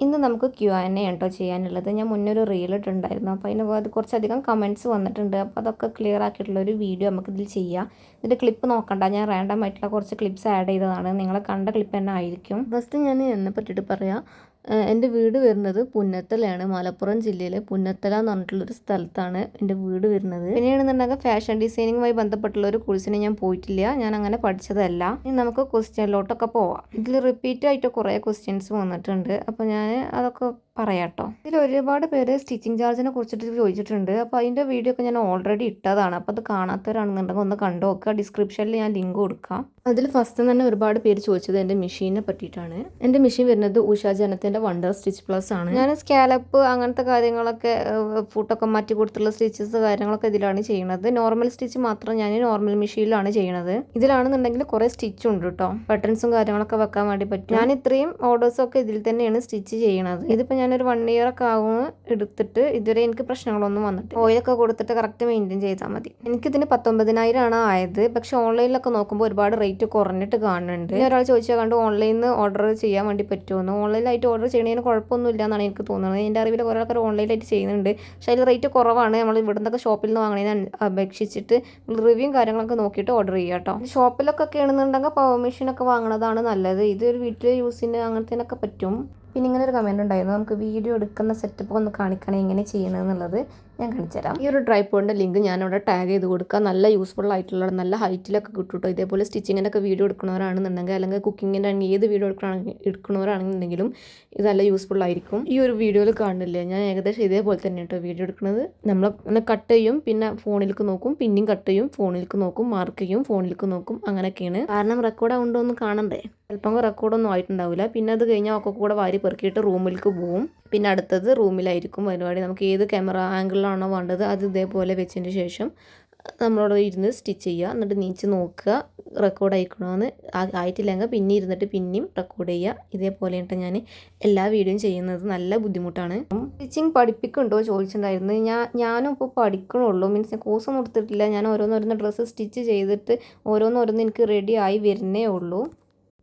ഇന്ന് നമുക്ക് Q&A കേട്ടോ ചെയ്യാനുള്ളത്. ഞാൻ മുന്നേ ഒരു റീൽ ഇട്ടിട്ടുണ്ടായിരുന്നു. അപ്പോൾ അതിന് കുറച്ചധികം കമൻറ്റ്സ് വന്നിട്ടുണ്ട്. അപ്പോൾ അതൊക്കെ ക്ലിയർ ആക്കിയിട്ടുള്ളൊരു വീഡിയോ നമുക്കിതിൽ ചെയ്യാം. ഇതിൻ്റെ ക്ലിപ്പ് നോക്കണ്ട, ഞാൻ റാൻഡം ആയിട്ടുള്ള കുറച്ച് ക്ലിപ്സ് ആഡ് ചെയ്തതാണ്. നിങ്ങൾ കണ്ട ക്ലിപ്പ് തന്നെ ആയിരിക്കും. ഫസ്റ്റ് ഞാൻ എന്നെ പറ്റിയിട്ട് പറയാം. എൻ്റെ വീട് വരുന്നത് പുന്നത്തലയാണ്. മലപ്പുറം ജില്ലയിലെ പുന്നത്തല എന്ന് പറഞ്ഞിട്ടുള്ളൊരു സ്ഥലത്താണ് എൻ്റെ വീട് വരുന്നത്. പിന്നെയാണെന്നുണ്ടെങ്കിൽ ഫാഷൻ ഡിസൈനിങ്ങുമായി ബന്ധപ്പെട്ടുള്ള ഒരു കോഴ്സിന് ഞാൻ പോയിട്ടില്ല. ഞാൻ അങ്ങനെ പഠിച്ചതല്ല. ഇനി നമുക്ക് ക്വസ്റ്റ്യനിലോട്ടൊക്കെ പോവാം. ഇതിൽ റിപ്പീറ്റ് ആയിട്ട് കുറേ ക്വസ്റ്റ്യൻസ് വന്നിട്ടുണ്ട്. അപ്പോൾ ഞാൻ അതൊക്കെ പറയാട്ടോ. ഇതിൽ ഒരുപാട് പേര് സ്റ്റിച്ചിങ് ചാർജിനെ കുറിച്ചിട്ട് ചോദിച്ചിട്ടുണ്ട്. അപ്പോൾ അതിൻ്റെ വീഡിയോ ഒക്കെ ഞാൻ ഓൾറെഡി ഇട്ടതാണ്. അപ്പോൾ അത് കാണാത്തവരാണെന്നുണ്ടെങ്കിൽ ഒന്ന് കണ്ടു നോക്കുക. ഡിസ്ക്രിപ്ഷനിൽ ഞാൻ ലിങ്ക് കൊടുക്കാം. അതിൽ ഫസ്റ്റ് തന്നെ ഒരുപാട് പേര് ചോദിച്ചത് എൻ്റെ മെഷീനെ പറ്റിയിട്ടാണ്. എൻ്റെ മെഷീൻ വരുന്നത് ഉഷ ജനത്തിൻ്റെ വണ്ടർ സ്റ്റിച്ച് പ്ലസ് ആണ്. ഞാൻ സ്കാലപ്പ് അങ്ങനത്തെ കാര്യങ്ങളൊക്കെ ഫുട്ടൊക്കെ മാറ്റി കൊടുത്തുള്ള സ്റ്റിച്ചസ് കാര്യങ്ങളൊക്കെ ഇതിലാണ് ചെയ്യുന്നത്. നോർമൽ സ്റ്റിച്ച് മാത്രം ഞാൻ നോർമൽ മെഷീനിലാണ് ചെയ്യുന്നത്. ഇതിലാണെന്നുണ്ടെങ്കിൽ കുറേ സ്റ്റിച്ച് ഉണ്ട് കേട്ടോ. ബട്ടൺസും കാര്യങ്ങളൊക്കെ വെക്കാൻ വേണ്ടി പറ്റും. ഞാൻ ഇത്രയും ഓർഡേഴ്സൊക്കെ ഇതിൽ തന്നെയാണ് സ്റ്റിച്ച് ചെയ്യണത്. ഇതിപ്പോൾ ഞാനൊരു 1 year ഒക്കെ ആകുമ്പോൾ എടുത്തിട്ട് ഇതുവരെ എനിക്ക് പ്രശ്നങ്ങളൊന്നും വന്നിട്ട് ഓയിലൊക്കെ കൊടുത്തിട്ട് കറക്റ്റ് മെയിൻറ്റെയിൻ ചെയ്താൽ മതി. എനിക്കിതിന് 19,000 ആണ് ആയത്. പക്ഷേ ഓൺലൈനിലൊക്കെ നോക്കുമ്പോൾ ഒരുപാട് റേറ്റ് കുറഞ്ഞിട്ട് കാണുന്നുണ്ട്. ഒരാൾ ചോദിച്ചാൽ കണ്ട് ഓൺലൈനിൽ നിന്ന് ഓർഡർ ചെയ്യാൻ വേണ്ടി പറ്റുമെന്ന്. ഓൺലൈനായിട്ട് ഓർഡർ ചെയ്യണതിന് കുഴപ്പമൊന്നുമില്ല എന്നാണ് എനിക്ക് തോന്നുന്നത്. എൻ്റെ അറിവിൽ കുറേ ആൾക്കാർ ഓൺലൈനായിട്ട് ചെയ്യുന്നുണ്ട്. പക്ഷേ അതിൽ റേറ്റ് കുറവാണ്. നമ്മൾ ഇവിടെ നിന്നൊക്കെ ഷോപ്പിൽ നിന്ന് വാങ്ങണതിന് അപേക്ഷിച്ചിട്ട് റിവ്യൂ കാര്യങ്ങളൊക്കെ നോക്കിയിട്ട് ഓർഡർ ചെയ്യുക കേട്ടോ. ഷോപ്പിലൊക്കെ ആണെന്നുണ്ടെങ്കിൽ പവർ മെഷീനൊക്കെ വാങ്ങുന്നതാണ് നല്ലത്. ഇതൊരു വീട്ടിൽ യൂസിന് അങ്ങനത്തേനൊക്കെ പറ്റും. പിന്നെ ഇങ്ങനെ ഒരു കമൻറ്റ് ഉണ്ടായിരുന്നു, നമുക്ക് വീഡിയോ എടുക്കുന്ന സെറ്റപ്പ് ഒന്ന് കാണിക്കണേ എങ്ങനെ ചെയ്യണമെന്നുള്ളത് ഞാൻ കാണിച്ചു തരാം. ഈ ഒരു ട്രൈപോഡിൻ്റെ ലിങ്ക് ഞാനിവിടെ ടാഗ് ചെയ്ത് കൊടുക്കുക. നല്ല യൂസ്ഫുൾ ആയിട്ടുള്ള നല്ല ഹൈറ്റിലൊക്കെ കിട്ടും കേട്ടോ. ഇതേപോലെ സ്റ്റിച്ചിങ്ങിൻ്റെ ഒക്കെ വീഡിയോ എടുക്കുന്നവരാണെന്നുണ്ടെങ്കിൽ അല്ലെങ്കിൽ കുക്കിങ്ങിൻ്റെ ഏത് വീഡിയോ എടുക്കുന്നവരാണെന്നുണ്ടെങ്കിലും ഇത് നല്ല യൂസ്ഫുൾ ആയിരിക്കും. ഈ ഒരു വീഡിയോയിൽ കാണുന്നില്ലേ, ഞാൻ ഏകദേശം ഇതേപോലെ തന്നെ കേട്ടോ വീഡിയോ എടുക്കുന്നത്. നമ്മൾ ഒന്ന് കട്ട് ചെയ്യും, പിന്നെ ഫോണിലേക്ക് നോക്കും, പിന്നെയും കട്ട് ചെയ്യും, ഫോണിലേക്ക് നോക്കും, മാർക്ക് ചെയ്യും, ഫോണിലേക്ക് നോക്കും, അങ്ങനെയൊക്കെയാണ്. കാരണം റെക്കോർഡ് ആവുണ്ടോ എന്ന് കാണണ്ടേ. ചിലപ്പോൾ റെക്കോർഡൊന്നും ആയിട്ടുണ്ടാവില്ല. പിന്നെ അത് കഴിഞ്ഞാൽ ഒക്കെ കൂടെ വാരി പെറുക്കിയിട്ട് റൂമിലേക്ക് പോവും. പിന്നെ അടുത്തത് റൂമിലായിരിക്കും പരിപാടി. നമുക്ക് ഏത് ക്യാമറ ആംഗിളിലാണോ വേണ്ടത് അത് ഇതേപോലെ വെച്ചതിന് ശേഷം നമ്മളോട് ഇരുന്ന് സ്റ്റിച്ച് ചെയ്യുക. എന്നിട്ട് നീച്ച് നോക്കുക റെക്കോർഡ് ആയിക്കണമെന്ന്. ആയിട്ടില്ലെങ്കിൽ പിന്നെ ഇരുന്നിട്ട് പിന്നെയും റെക്കോർഡ് ചെയ്യുക. ഇതേപോലെയാണ് ഞാൻ എല്ലാ വീഡിയോയും ചെയ്യുന്നത്. നല്ല ബുദ്ധിമുട്ടാണ്. സ്റ്റിച്ചിങ് പഠിപ്പിക്കുന്നുണ്ടോ ചോദിച്ചിട്ടുണ്ടായിരുന്നു. ഞാനും ഇപ്പോൾ പഠിക്കണുള്ളൂ. മീൻസ് കോഴ്സൊന്നും എടുത്തിട്ടില്ല. ഞാൻ ഓരോന്നോരോന്ന് ഡ്രസ്സ് സ്റ്റിച്ച് ചെയ്തിട്ട് ഓരോന്നോരോന്ന് എനിക്ക് റെഡി ആയി വരുന്നേ ഉള്ളൂ.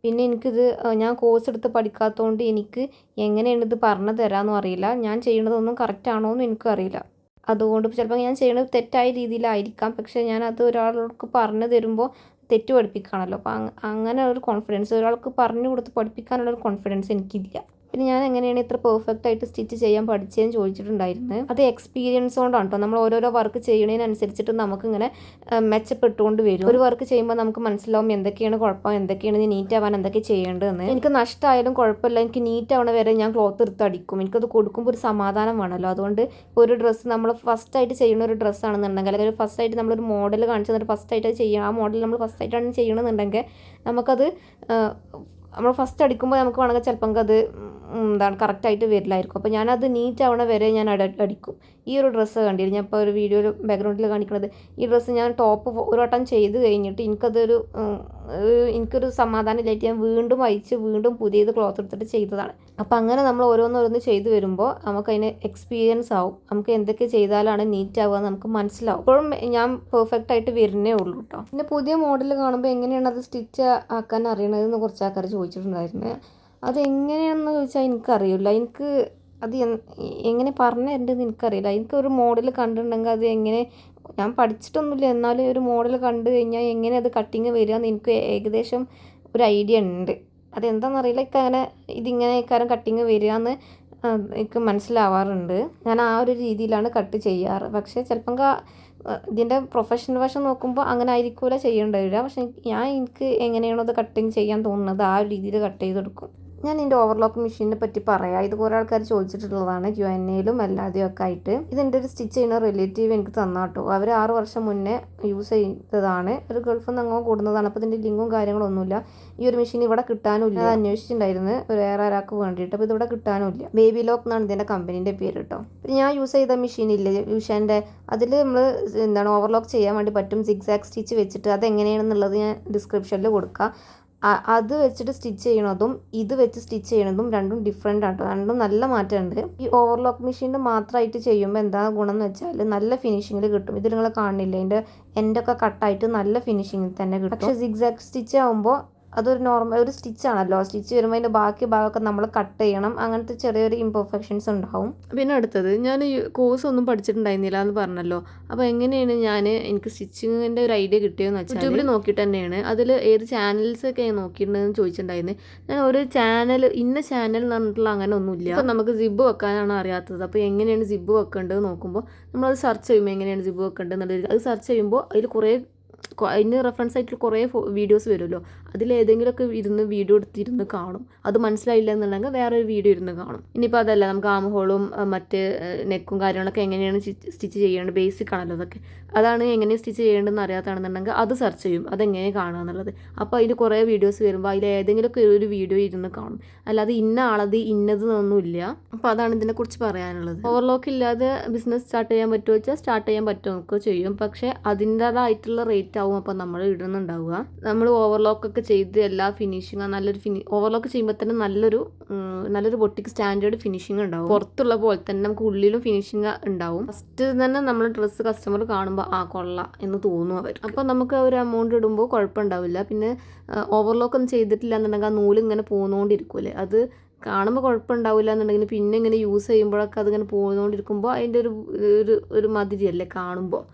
പിന്നെ എനിക്കിത് ഞാൻ കോഴ്സ് എടുത്ത് പഠിക്കാത്തതുകൊണ്ട് എനിക്ക് എങ്ങനെയാണ് ഇത് പറഞ്ഞു തരാമെന്നും അറിയില്ല. ഞാൻ ചെയ്യുന്നതൊന്നും കറക്റ്റാണോ എന്നും എനിക്കറിയില്ല. അതുകൊണ്ട് ചിലപ്പോൾ ഞാൻ ചെയ്യുന്നത് തെറ്റായ രീതിയിലായിരിക്കാം. പക്ഷേ ഞാനത് ഒരാൾക്ക് പറഞ്ഞു തരുമ്പോൾ തെറ്റ് പഠിപ്പിക്കുകയാണല്ലോ. അപ്പോൾ അങ്ങനെ ഒരു കോൺഫിഡൻസ് ഒരാൾക്ക് പറഞ്ഞു കൊടുത്ത് പഠിപ്പിക്കാനുള്ളൊരു കോൺഫിഡൻസ് എനിക്കില്ല. പിന്നെ ഞാൻ എങ്ങനെയാണ് ഇത്ര പെർഫെക്റ്റ് ആയിട്ട് സ്റ്റിച്ച് ചെയ്യാൻ പഠിച്ചതെന്ന് ചോദിച്ചിട്ടുണ്ടായിരുന്നു. അത് എക്സ്പീരിയൻസ് കൊണ്ടാണ് കേട്ടോ. നമ്മൾ ഓരോരോ വർക്ക് ചെയ്യണതിനനുസരിച്ചിട്ട് നമുക്കിങ്ങനെ മെച്ചപ്പെട്ടുകൊണ്ട് വരും. ഒരു വർക്ക് ചെയ്യുമ്പോൾ നമുക്ക് മനസ്സിലാവും എന്തൊക്കെയാണ് കുഴപ്പം, എന്തൊക്കെയാണ് നീറ്റ് ആവാൻ എന്തൊക്കെ ചെയ്യേണ്ടതെന്ന്. എനിക്ക് നഷ്ടമായാലും കുഴപ്പമില്ല, എനിക്ക് നീറ്റ് ആവണ വരെ ഞാൻ ക്ലോത്ത് എടുത്ത് അടിക്കും. എനിക്കത് കൊടുക്കുമ്പോൾ ഒരു സമാധാനം വേണമല്ലോ. അതുകൊണ്ട് ഒരു ഡ്രസ്സ് നമ്മൾ ഫസ്റ്റായിട്ട് ചെയ്യുന്ന ഒരു ഡ്രസ്സാണെന്നുണ്ടെങ്കിൽ അല്ലെങ്കിൽ ഫസ്റ്റായിട്ട് നമ്മളൊരു മോഡൽ കാണിച്ചു തന്നിട്ട് ഫസ്റ്റായിട്ട് ചെയ്യണം, ആ മോഡൽ നമ്മൾ ഫസ്റ്റായിട്ടാണ് ചെയ്യണമെന്നുണ്ടെങ്കിൽ നമുക്കത് നമ്മൾ ഫസ്റ്റ് അടിക്കുമ്പോൾ നമുക്ക് വേണമെങ്കിൽ ചിലപ്പോൾ അത് കറക്റ്റായിട്ട് വരില്ലായിരിക്കും. അപ്പോൾ ഞാനത് നീറ്റ് ആവണ വരെ ഞാൻ അടിക്കും. ഈ ഒരു ഡ്രസ്സ് കണ്ടിരുന്നു ഞാൻ ഇപ്പോൾ ഒരു വീഡിയോയിൽ ബാക്ക്ഗ്രൗണ്ടിൽ കാണിക്കുന്നത്. ഈ ഡ്രസ്സ് ഞാൻ ടോപ്പ് ഒരു വട്ടം ചെയ്ത് കഴിഞ്ഞിട്ട് എനിക്കൊരു സമാധാനമില്ലായിട്ട് ഞാൻ വീണ്ടും അയച്ച് വീണ്ടും പുതിയത് ക്ലോത്ത് എടുത്തിട്ട് ചെയ്തതാണ്. അപ്പോൾ അങ്ങനെ നമ്മൾ ഓരോന്നോരോന്ന് ചെയ്ത് വരുമ്പോൾ നമുക്കതിന് എക്സ്പീരിയൻസ് ആവും. നമുക്ക് എന്തൊക്കെ ചെയ്താലാണ് നീറ്റ് ആവുക എന്ന് നമുക്ക് മനസ്സിലാവും. അപ്പോഴും ഞാൻ പെർഫെക്റ്റ് ആയിട്ട് വരുന്നേ ഉള്ളൂ കേട്ടോ. പിന്നെ പുതിയ മോഡൽ കാണുമ്പോൾ എങ്ങനെയാണ് അത് സ്റ്റിച്ച് ആക്കാൻ അറിയണതെന്ന് കുറച്ച് ആൾക്കാർ ചോദിച്ചിട്ടുണ്ടായിരുന്നു. അതെങ്ങനെയാണെന്ന് ചോദിച്ചാൽ എനിക്കറിയില്ല. എനിക്ക് അത് എങ്ങനെ പറഞ്ഞു തരേണ്ടതെന്ന് എനിക്കറിയില്ല. എനിക്കൊരു മോഡൽ കണ്ടിട്ടുണ്ടെങ്കിൽ അത് എങ്ങനെ, ഞാൻ പഠിച്ചിട്ടൊന്നുമില്ല, എന്നാലും ഒരു മോഡൽ കണ്ടു കഴിഞ്ഞാൽ എങ്ങനെ അത് കട്ടിങ് വരിക എന്ന് എനിക്ക് ഏകദേശം ഒരു ഐഡിയ ഉണ്ട്. അതെന്താണെന്നറിയില്ല. ഇതിങ്ങനെ ഇക്കാരം കട്ടിങ് വരിക എന്ന് എനിക്ക് മനസ്സിലാവാറുണ്ട്. ഞാൻ ആ ഒരു രീതിയിലാണ് കട്ട് ചെയ്യാറ്. പക്ഷേ ചിലപ്പം ഇതിൻ്റെ പ്രൊഫഷണൽ വശം നോക്കുമ്പോൾ അങ്ങനെ ആയിരിക്കില്ല ചെയ്യേണ്ടി വരിക. പക്ഷേ എനിക്ക് എങ്ങനെയാണോ അത് കട്ടിങ് ചെയ്യാൻ തോന്നുന്നത് ആ ഒരു രീതിയിൽ കട്ട് ചെയ്തെടുക്കും. ഞാൻ ഇതിൻ്റെ ഓവർലോക്ക് മെഷീനെ പറ്റി പറയാം. ഇത് കുറേ ആൾക്കാർ ചോദിച്ചിട്ടുള്ളതാണ് Q&Aയിലും അല്ലാതെയും ഒക്കെ ആയിട്ട്. ഇതെൻ്റെ ഒരു സ്റ്റിച്ച് ചെയ്യുന്ന റിലേറ്റീവ് എനിക്ക് തന്നാട്ടോ. അവർ 6 വർഷം മുന്നേ യൂസ് ചെയ്തതാണ്. ഒരു ഗൾഫിൽ നിന്ന് അങ്ങോ കൂടുന്നതാണ്. അപ്പോൾ ഇതിൻ്റെ ലിങ്കും കാര്യങ്ങളൊന്നുമില്ല. ഈ ഒരു മെഷീൻ ഇവിടെ കിട്ടാനുമില്ല. അത് അന്വേഷിച്ചിട്ടുണ്ടായിരുന്നു വേറെ ഒരാൾക്ക് വേണ്ടിയിട്ട്. അപ്പോൾ ഇതിവിടെ കിട്ടാനുമില്ല. ബേബി ലോക്ക് എന്നാണ് ഇതിൻ്റെ കമ്പനീൻ്റെ പേര് കേട്ടോ. പിന്നെ ഞാൻ യൂസ് ചെയ്ത മെഷീനില്ലേ ഉഷേൻ്റെ, അതിൽ നമ്മൾ ഓവർലോക്ക് ചെയ്യാൻ വേണ്ടി പറ്റും. സിഗ്സാഗ് സ്റ്റിച്ച് വെച്ചിട്ട്. അതെങ്ങനെയാണെന്നുള്ളത് ഞാൻ ഡിസ്ക്രിപ്ഷനിൽ കൊടുക്കാം. അത് വെച്ചിട്ട് സ്റ്റിച്ച് ചെയ്യണതും ഇത് വെച്ച് സ്റ്റിച്ച് ചെയ്യണതും രണ്ടും ഡിഫറെൻ്റ് ആണ്. രണ്ടും നല്ല മാറ്റമുണ്ട്. ഈ ഓവർലോക്ക് മെഷീൻ്റെ മാത്രമായിട്ട് ചെയ്യുമ്പോൾ എന്താ ഗുണം എന്ന് വെച്ചാൽ നല്ല ഫിനിഷിങ്ങിൽ കിട്ടും. ഇത് നിങ്ങൾ കാണില്ലേ, അതിൻ്റെ എൻ്റെയൊക്കെ കട്ടായിട്ട് നല്ല ഫിനിഷിങ്ങിൽ തന്നെ കിട്ടും. പക്ഷേ സിഗ്സാഗ് സ്റ്റിച്ച് ആകുമ്പോൾ അതൊരു നോർമൽ ഒരു സ്റ്റിച്ചാണല്ലോ, സ്റ്റിച്ച് വരുമ്പോൾ അതിൻ്റെ ബാക്കി ഭാഗമൊക്കെ നമ്മൾ കട്ട് ചെയ്യണം. അങ്ങനത്തെ ചെറിയൊരു ഇംപെർഫെക്ഷൻസ് ഉണ്ടാവും. പിന്നെ അടുത്തത്, ഞാൻ കോഴ്സ് ഒന്നും പഠിച്ചിട്ടുണ്ടായിരുന്നില്ല എന്ന് പറഞ്ഞല്ലോ. അപ്പോൾ എങ്ങനെയാണ് എനിക്ക് സ്റ്റിച്ചിങ്ങിൻ്റെ ഒരു ഐഡിയ കിട്ടിയതെന്ന് വെച്ചാൽ യൂട്യൂബിൽ നോക്കിയിട്ട് തന്നെയാണ്. അതിൽ ഏത് ചാനൽസൊക്കെ ചോക്കിയിട്ടുണ്ടെന്ന് ചോദിച്ചിട്ടുണ്ടായിരുന്നു. ഞാൻ ഒരു ചാനൽ ഇന്ന ചാനൽ എന്ന് പറഞ്ഞിട്ടുള്ള അങ്ങനെ ഒന്നുമില്ല. അപ്പോൾ നമുക്ക് സിബ് വെക്കാനാണ് അറിയാത്തത്. അപ്പോൾ എങ്ങനെയാണ് സിബ് വെക്കേണ്ടത് നോക്കുമ്പോൾ നമ്മളത് സെർച്ച് ചെയ്യുമ്പോൾ എങ്ങനെയാണ് സിബ് വെക്കേണ്ടത് എന്നുള്ളത് അത് സെർച്ച് ചെയ്യുമ്പോൾ അതിൽ അതിന് റെഫറൻസ് ആയിട്ട് കുറേ വീഡിയോസ് വരുമല്ലോ. അതിലേതെങ്കിലുമൊക്കെ ഇരുന്ന് വീഡിയോ എടുത്തിരുന്ന് കാണും. അത് മനസ്സിലായില്ല എന്നുണ്ടെങ്കിൽ വേറൊരു വീഡിയോ ഇരുന്ന് കാണും. ഇനിയിപ്പോൾ അതല്ല, നമുക്ക് ആം ഹോളും മറ്റ് നെക്കും കാര്യങ്ങളൊക്കെ എങ്ങനെയാണ് സ്റ്റിച്ച് ചെയ്യേണ്ടത്, ബേസിക് ആണല്ലോ അതൊക്കെ. അതാണ് എങ്ങനെ സ്റ്റിച്ച് ചെയ്യേണ്ടതെന്ന് അറിയാത്തതാണെന്നുണ്ടെങ്കിൽ അത് സെർച്ച് ചെയ്യും, അതെങ്ങനെ കാണുക എന്നുള്ളത്. അപ്പോൾ അതിൽ കുറേ വീഡിയോസ് വരുമ്പോൾ അതിൽ ഏതെങ്കിലുമൊക്കെ ഒരു വീഡിയോ ഇരുന്ന് കാണും. അല്ലാതെ ഇന്ന ആളത് ഇന്നതൊന്നുമില്ല. അപ്പോൾ അതാണ് ഇതിനെക്കുറിച്ച് പറയാനുള്ളത്. ഓവർലോക്ക് ഇല്ലാതെ ബിസിനസ് സ്റ്റാർട്ട് ചെയ്യാൻ പറ്റുമോ വെച്ചാൽ സ്റ്റാർട്ട് ചെയ്യാൻ പറ്റുമൊക്കെ ചെയ്യും. പക്ഷേ അതിൻ്റേതായിട്ടുള്ള റേറ്റ് ആവും അപ്പോൾ നമ്മൾ ഇടുന്നുണ്ടാവുക. നമ്മൾ ഓവർലോക്കൊക്കെ ചെയ്ത് എല്ലാ ഫിനിഷിങ് നല്ലൊരു ഓവർലോക്ക് ചെയ്യുമ്പോൾ തന്നെ നല്ലൊരു ബൊട്ടിക്ക് സ്റ്റാൻഡേർഡ് ഫിനിഷിങ് ഉണ്ടാവും. പുറത്തുള്ള പോലെ തന്നെ നമുക്ക് ഉള്ളിലും ഫിനിഷിങ് ഉണ്ടാവും. ഫസ്റ്റ് തന്നെ നമ്മൾ ഡ്രസ്സ് കസ്റ്റമർ കാണുമ്പോൾ കൊള്ളാം എന്ന് തോന്നും അവർ. അപ്പോൾ നമുക്ക് ഒരു എമൗണ്ട് ഇടുമ്പോൾ കുഴപ്പമുണ്ടാവില്ല. പിന്നെ ഓവർലോക്ക് ഒന്നും ചെയ്തിട്ടില്ല എന്നുണ്ടെങ്കിൽ ആ നൂല് ഇങ്ങനെ പോകുന്നോണ്ടിരിക്കുമല്ലേ, അത് കാണുമ്പോൾ കുഴപ്പമുണ്ടാവില്ല എന്നുണ്ടെങ്കിൽ പിന്നെ ഇങ്ങനെ യൂസ് ചെയ്യുമ്പോഴൊക്കെ അതിങ്ങനെ പോകുന്നോണ്ടിരിക്കുമ്പോൾ അതിൻ്റെ ഒരു മതിരിയല്ലേ കാണുമ്പോൾ.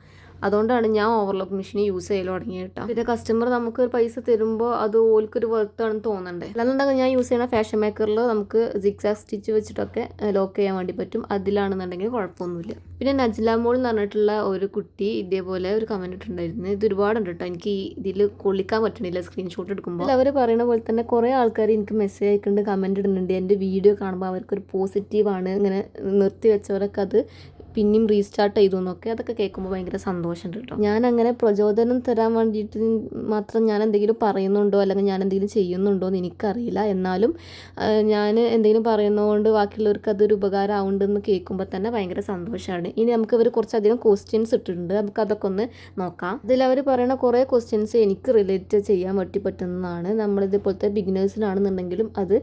അതുകൊണ്ടാണ് ഞാൻ ഓവർലോക്ക് മെഷീൻ യൂസ് ചെയ്യൽ തുടങ്ങിയത് കേട്ടോ. പിന്നെ കസ്റ്റമർ നമുക്ക് പൈസ തരുമ്പോൾ അത് ഓൽക്കൊരു വർത്താണെന്ന് തോന്നണ്ടേ. അല്ലാന്നുണ്ടെങ്കിൽ ഞാൻ യൂസ് ചെയ്യുന്ന ഫാഷൻ മേക്കറിൽ നമുക്ക് സിക്സാക് സ്റ്റിച്ച് വെച്ചിട്ടൊക്കെ ലോക്ക് ചെയ്യാൻ വേണ്ടി പറ്റും. അതിലാണെന്നുണ്ടെങ്കിൽ കുഴപ്പമൊന്നുമില്ല. പിന്നെ നജ്ല മോൾ എന്ന് പറഞ്ഞിട്ടുള്ള ഒരു കുട്ടി ഇതേപോലെ ഒരു കമൻറ്റ് ഇട്ടിട്ടുണ്ടായിരുന്നു. ഇത് ഒരുപാടുണ്ട് കേട്ടോ, എനിക്ക് ഇതിൽ കൊള്ളിക്കാൻ പറ്റണില്ല സ്ക്രീൻഷോട്ട് എടുക്കുമ്പോൾ. അവർ പറയുന്ന പോലെ തന്നെ കുറേ ആൾക്കാർ എനിക്ക് മെസ്സേജ് അയക്കുന്നുണ്ട്, കമൻറ്റ് ഇടുന്നുണ്ട്. എൻ്റെ വീഡിയോ കാണുമ്പോൾ അവർക്കൊരു പോസിറ്റീവാണ്, ഇങ്ങനെ നിർത്തി വെച്ചവരൊക്കെ അത് പിന്നെയും റീസ്റ്റാർട്ട് ചെയ്തു എന്നൊക്കെ. അതൊക്കെ കേൾക്കുമ്പോൾ ഭയങ്കര സന്തോഷമുണ്ട് കേട്ടോ. ഞാൻ അങ്ങനെ പ്രചോദനം തരാൻ വേണ്ടിയിട്ട് മാത്രം ഞാൻ എന്തെങ്കിലും പറയുന്നുണ്ടോ അല്ലെങ്കിൽ ഞാൻ എന്തെങ്കിലും ചെയ്യുന്നുണ്ടോ എന്ന് എനിക്കറിയില്ല. എന്നാലും ഞാൻ എന്തെങ്കിലും പറയുന്നതുകൊണ്ട് ബാക്കിയുള്ളവർക്ക് അതൊരു ഉപകാരം ആവുന്നുണ്ടെന്ന് കേൾക്കുമ്പോൾ തന്നെ ഭയങ്കര സന്തോഷമാണ്. ഇനി നമുക്ക് ഇവർ കുറച്ചധികം ക്വസ്റ്റ്യൻസ് ഇട്ടിട്ടുണ്ട്, നമുക്ക് അതൊക്കെ ഒന്ന് നോക്കാം. ഇതിൽ അവർ പറയുന്ന കുറേ ക്വസ്റ്റ്യൻസ് എനിക്ക് റിലേറ്റ് ചെയ്യാൻ പറ്റുന്നതാണ്. നമ്മളിതേപോലത്തെ ബിഗിനേഴ്സിനാണെന്നുണ്ടെങ്കിലും അത്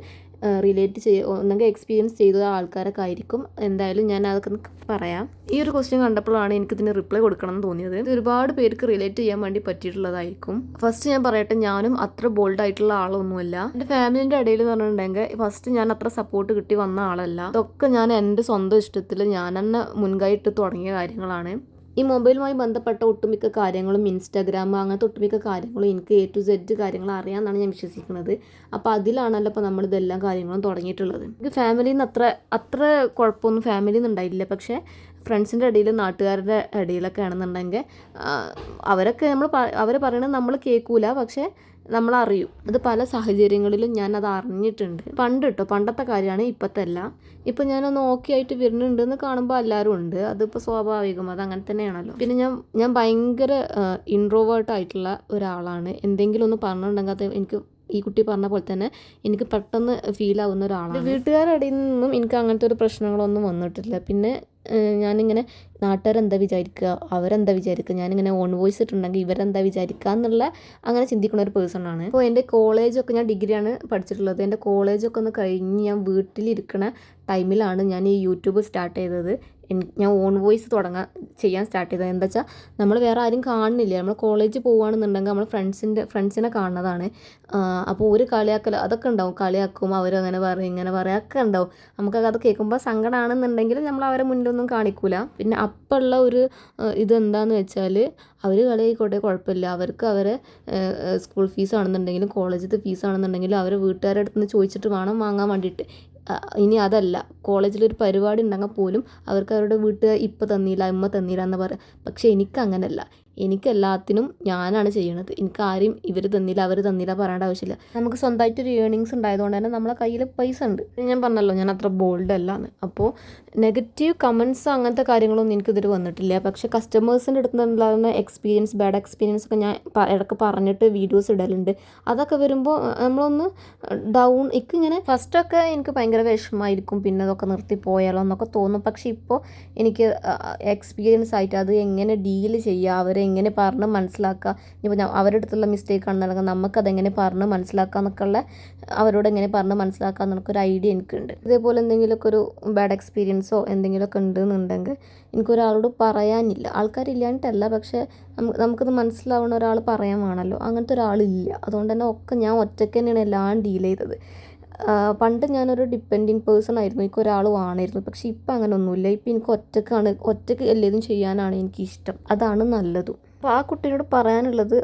റിലേറ്റ് ഒന്നെങ്കിൽ എക്സ്പീരിയൻസ് ചെയ്ത ആൾക്കാരൊക്കെ ആയിരിക്കും. എന്തായാലും ഞാൻ അതൊക്കെ പറയാം. ഈ ഒരു ക്വസ്റ്റ്യൻ കണ്ടപ്പോഴാണ് എനിക്കിതിന് റിപ്ലൈ കൊടുക്കണം എന്ന് തോന്നിയത്. ഇത് ഒരുപാട് പേർക്ക് റിലേറ്റ് ചെയ്യാൻ വേണ്ടി പറ്റിയിട്ടുള്ളതായിരിക്കും. ഫസ്റ്റ് ഞാൻ പറയട്ടെ, ഞാനും അത്ര ബോൾഡ് ആയിട്ടുള്ള ആളൊന്നുമല്ല. എൻ്റെ ഫാമിലിൻ്റെ ഇടയിൽ എന്ന് പറഞ്ഞിട്ടുണ്ടെങ്കിൽ ഫസ്റ്റ് ഞാൻ അത്ര സപ്പോർട്ട് കിട്ടി വന്ന ആളല്ല. ഇതൊക്കെ ഞാൻ എൻ്റെ സ്വന്തം ഇഷ്ടത്തിൽ ഞാൻ തന്നെ മുൻകൈയിട്ട് തുടങ്ങിയ കാര്യങ്ങളാണ്. ഈ മൊബൈലുമായി ബന്ധപ്പെട്ട ഒട്ടുമിക്ക കാര്യങ്ങളും ഇൻസ്റ്റാഗ്രാം അങ്ങനത്തെ ഒട്ടുമിക്ക കാര്യങ്ങളും എനിക്ക് A to Z കാര്യങ്ങൾ അറിയാമെന്നാണ് ഞാൻ വിശ്വസിക്കുന്നത്. അപ്പോൾ അതിലാണല്ലോ ഇപ്പോൾ നമ്മളിതെല്ലാം കാര്യങ്ങളും തുടങ്ങിയിട്ടുള്ളത്. എനിക്ക് ഫാമിലിയിൽ നിന്ന് അത്ര കുഴപ്പമൊന്നും ഫാമിലിയിൽ നിന്ന് ഉണ്ടായില്ല. പക്ഷേ ഫ്രണ്ട്സിൻ്റെ ഇടയിൽ നാട്ടുകാരുടെ ഇടയിലൊക്കെ ആണെന്നുണ്ടെങ്കിൽ അവരൊക്കെ അവർ പറയണത് നമ്മൾ കേൾക്കൂല, പക്ഷേ നമ്മളറിയും. അത് പല സാഹചര്യങ്ങളിലും ഞാനത് അറിഞ്ഞിട്ടുണ്ട്. പണ്ടത്തെ കാര്യമാണ്, ഇപ്പോഴത്തെ അല്ല. ഇപ്പം ഞാനൊന്ന് ഓക്കെ ആയിട്ട് വരുന്നുണ്ടെന്ന് കാണുമ്പോൾ എല്ലാവരും ഉണ്ട്. അതിപ്പോൾ സ്വാഭാവികം, അത് അങ്ങനെ തന്നെയാണല്ലോ. പിന്നെ ഞാൻ ഭയങ്കര ഇൻട്രോവേർട്ടായിട്ടുള്ള ഒരാളാണ്. എന്തെങ്കിലും ഒന്ന് പറഞ്ഞിട്ടുണ്ടെങ്കിൽ അത് എനിക്ക് ഈ കുട്ടി പറഞ്ഞ പോലെ തന്നെ എനിക്ക് പെട്ടെന്ന് ഫീൽ ആവുന്ന ഒരാളാണ്. വീട്ടുകാരുടെ ഇടയിൽ നിന്നും എനിക്ക് അങ്ങനത്തെ ഒരു പ്രശ്നങ്ങളൊന്നും വന്നിട്ടില്ല. പിന്നെ ഞാനിങ്ങനെ നാട്ടുകാരെന്താ വിചാരിക്കുക, അവരെന്താ വിചാരിക്കുക, ഞാനിങ്ങനെ ഓൺ വോയിസ് ഇട്ടുണ്ടെങ്കിൽ ഇവരെന്താ വിചാരിക്കുക എന്നുള്ള അങ്ങനെ ചിന്തിക്കുന്ന ഒരു പേഴ്സണാണ്. അപ്പോൾ എൻ്റെ കോളേജൊക്കെ, ഞാൻ ഡിഗ്രിയാണ് പഠിച്ചിട്ടുള്ളത്. എൻ്റെ കോളേജൊക്കെ ഒന്ന് കഴിഞ്ഞ് ഞാൻ വീട്ടിലിരിക്കണ ടൈമിലാണ് ഞാൻ ഈ യൂട്യൂബ് സ്റ്റാർട്ട് ചെയ്തത്. ഞാൻ ഓൺ വോയിസ് ചെയ്യാൻ സ്റ്റാർട്ട് ചെയ്തത്. എന്താ വെച്ചാൽ നമ്മൾ വേറെ ആരും കാണുന്നില്ല. നമ്മൾ കോളേജിൽ പോവുകയാണെന്നുണ്ടെങ്കിൽ നമ്മൾ ഫ്രണ്ട്സിനെ കാണുന്നതാണ്. അപ്പോൾ ഒരു കളിയാക്കൽ അതൊക്കെ ഉണ്ടാവും, കളിയാക്കും, അവരങ്ങനെ പറയും ഇങ്ങനെ പറയും ഒക്കെ ഉണ്ടാവും. നമുക്കത് കേൾക്കുമ്പോൾ സങ്കടമാണെന്നുണ്ടെങ്കിൽ നമ്മൾ അവരെ മുന്നിലൊന്നും കാണിക്കൂല. പിന്നെ അപ്പോഴുള്ള ഒരു ഇതെന്താണെന്ന് വെച്ചാൽ അവർ കളിയായിക്കോട്ടെ, കുഴപ്പമില്ല, അവർക്ക് അവരെ സ്കൂൾ ഫീസാണെന്നുണ്ടെങ്കിലും കോളേജിലത്തെ ഫീസാണെന്നുണ്ടെങ്കിലും അവരെ വീട്ടുകാരുടെ അടുത്ത് നിന്ന് ചോദിച്ചിട്ട് വേണം വാങ്ങാൻ വേണ്ടിയിട്ട്. ഇനി അതല്ല, കോളേജിലൊരു പരിപാടി ഉണ്ടെങ്കിൽ പോലും അവർക്ക് അവരുടെ വീട്ടുകാർ ഇപ്പം തന്നില്ല, ഇമ്മ തന്നില്ല എന്ന് പറയാം. പക്ഷേ എനിക്കങ്ങനല്ല. എനിക്കെല്ലാത്തിനും ഞാനാണ് ചെയ്യണത്. എനിക്ക് ആരും ഇവർ തന്നില്ല അവർ തന്നില്ല പറയേണ്ട ആവശ്യമില്ല. നമുക്ക് സ്വന്തമായിട്ടൊരു ഏണിങ്സ് ഉണ്ടായതുകൊണ്ട് തന്നെ നമ്മളെ കയ്യിൽ പൈസ ഉണ്ട്. ഞാൻ പറഞ്ഞല്ലോ ഞാൻ അത്ര ബോൾഡ് അല്ലാന്ന്. അപ്പോൾ നെഗറ്റീവ് കമൻസ് അങ്ങനത്തെ കാര്യങ്ങളൊന്നും എനിക്കിതിൽ വന്നിട്ടില്ല. പക്ഷേ കസ്റ്റമേഴ്സിൻ്റെ അടുത്ത് നിന്നുണ്ടാകുന്ന ബാഡ് എക്സ്പീരിയൻസ് ഒക്കെ ഞാൻ ഇടയ്ക്ക് പറഞ്ഞിട്ട് വീഡിയോസ് ഇടലുണ്ട്. അതൊക്കെ വരുമ്പോൾ നമ്മളൊന്ന് ഡൗൺ, ഇങ്ങനെ ഫസ്റ്റൊക്കെ എനിക്ക് ഭയങ്കര വിഷമമായിരിക്കും. പിന്നെ കാര്യങ്ങളൊക്കെ നിർത്തി പോയാലോ എന്നൊക്കെ തോന്നും. പക്ഷേ ഇപ്പോൾ എനിക്ക് എക്സ്പീരിയൻസ് ആയിട്ട് അത് എങ്ങനെ ഡീൽ ചെയ്യുക, അവരെ എങ്ങനെ പറഞ്ഞ് മനസ്സിലാക്കുക, ഇപ്പോൾ അവരുടെ അടുത്തുള്ള മിസ്റ്റേക്ക് ആണെന്നുണ്ടെങ്കിൽ നമുക്കതെങ്ങനെ പറഞ്ഞ് മനസ്സിലാക്കുക എന്നൊക്കെയുള്ള അവരോട് എങ്ങനെ പറഞ്ഞ് മനസ്സിലാക്കുക എന്നൊരു ഐഡിയ എനിക്കുണ്ട്. ഇതേപോലെ എന്തെങ്കിലുമൊക്കെ ഒരു ബാഡ് എക്സ്പീരിയൻസോ എന്തെങ്കിലുമൊക്കെ ഉണ്ടെന്നുണ്ടെങ്കിൽ എനിക്കൊരാളോട് പറയാനില്ല. ആൾക്കാരില്ലാഞ്ഞിട്ടല്ല, പക്ഷേ നമുക്കത് മനസ്സിലാവുന്ന ഒരാൾ പറയാൻ വേണമല്ലോ. അങ്ങനത്തെ ഒരാളില്ല. അതുകൊണ്ട് തന്നെ ഒക്കെ ഞാൻ ഒറ്റയ്ക്ക് തന്നെയാണ് എല്ലാം ഡീൽ ചെയ്തത്. പണ്ട് ഞാനൊരു ഡിപ്പെൻഡിങ് പേഴ്സൺ ആയിരുന്നു, എനിക്ക് ഒരാൾ വേണമായിരുന്നു. പക്ഷേ ഇപ്പം അങ്ങനെ ഒന്നുമില്ല. ഇപ്പം എനിക്ക് ഒറ്റയ്ക്ക് എല്ലാതും ചെയ്യാനാണ് എനിക്കിഷ്ടം. അതാണ് നല്ലതും. അപ്പോൾ ആ കുട്ടീനോട് പറയാനുള്ളത്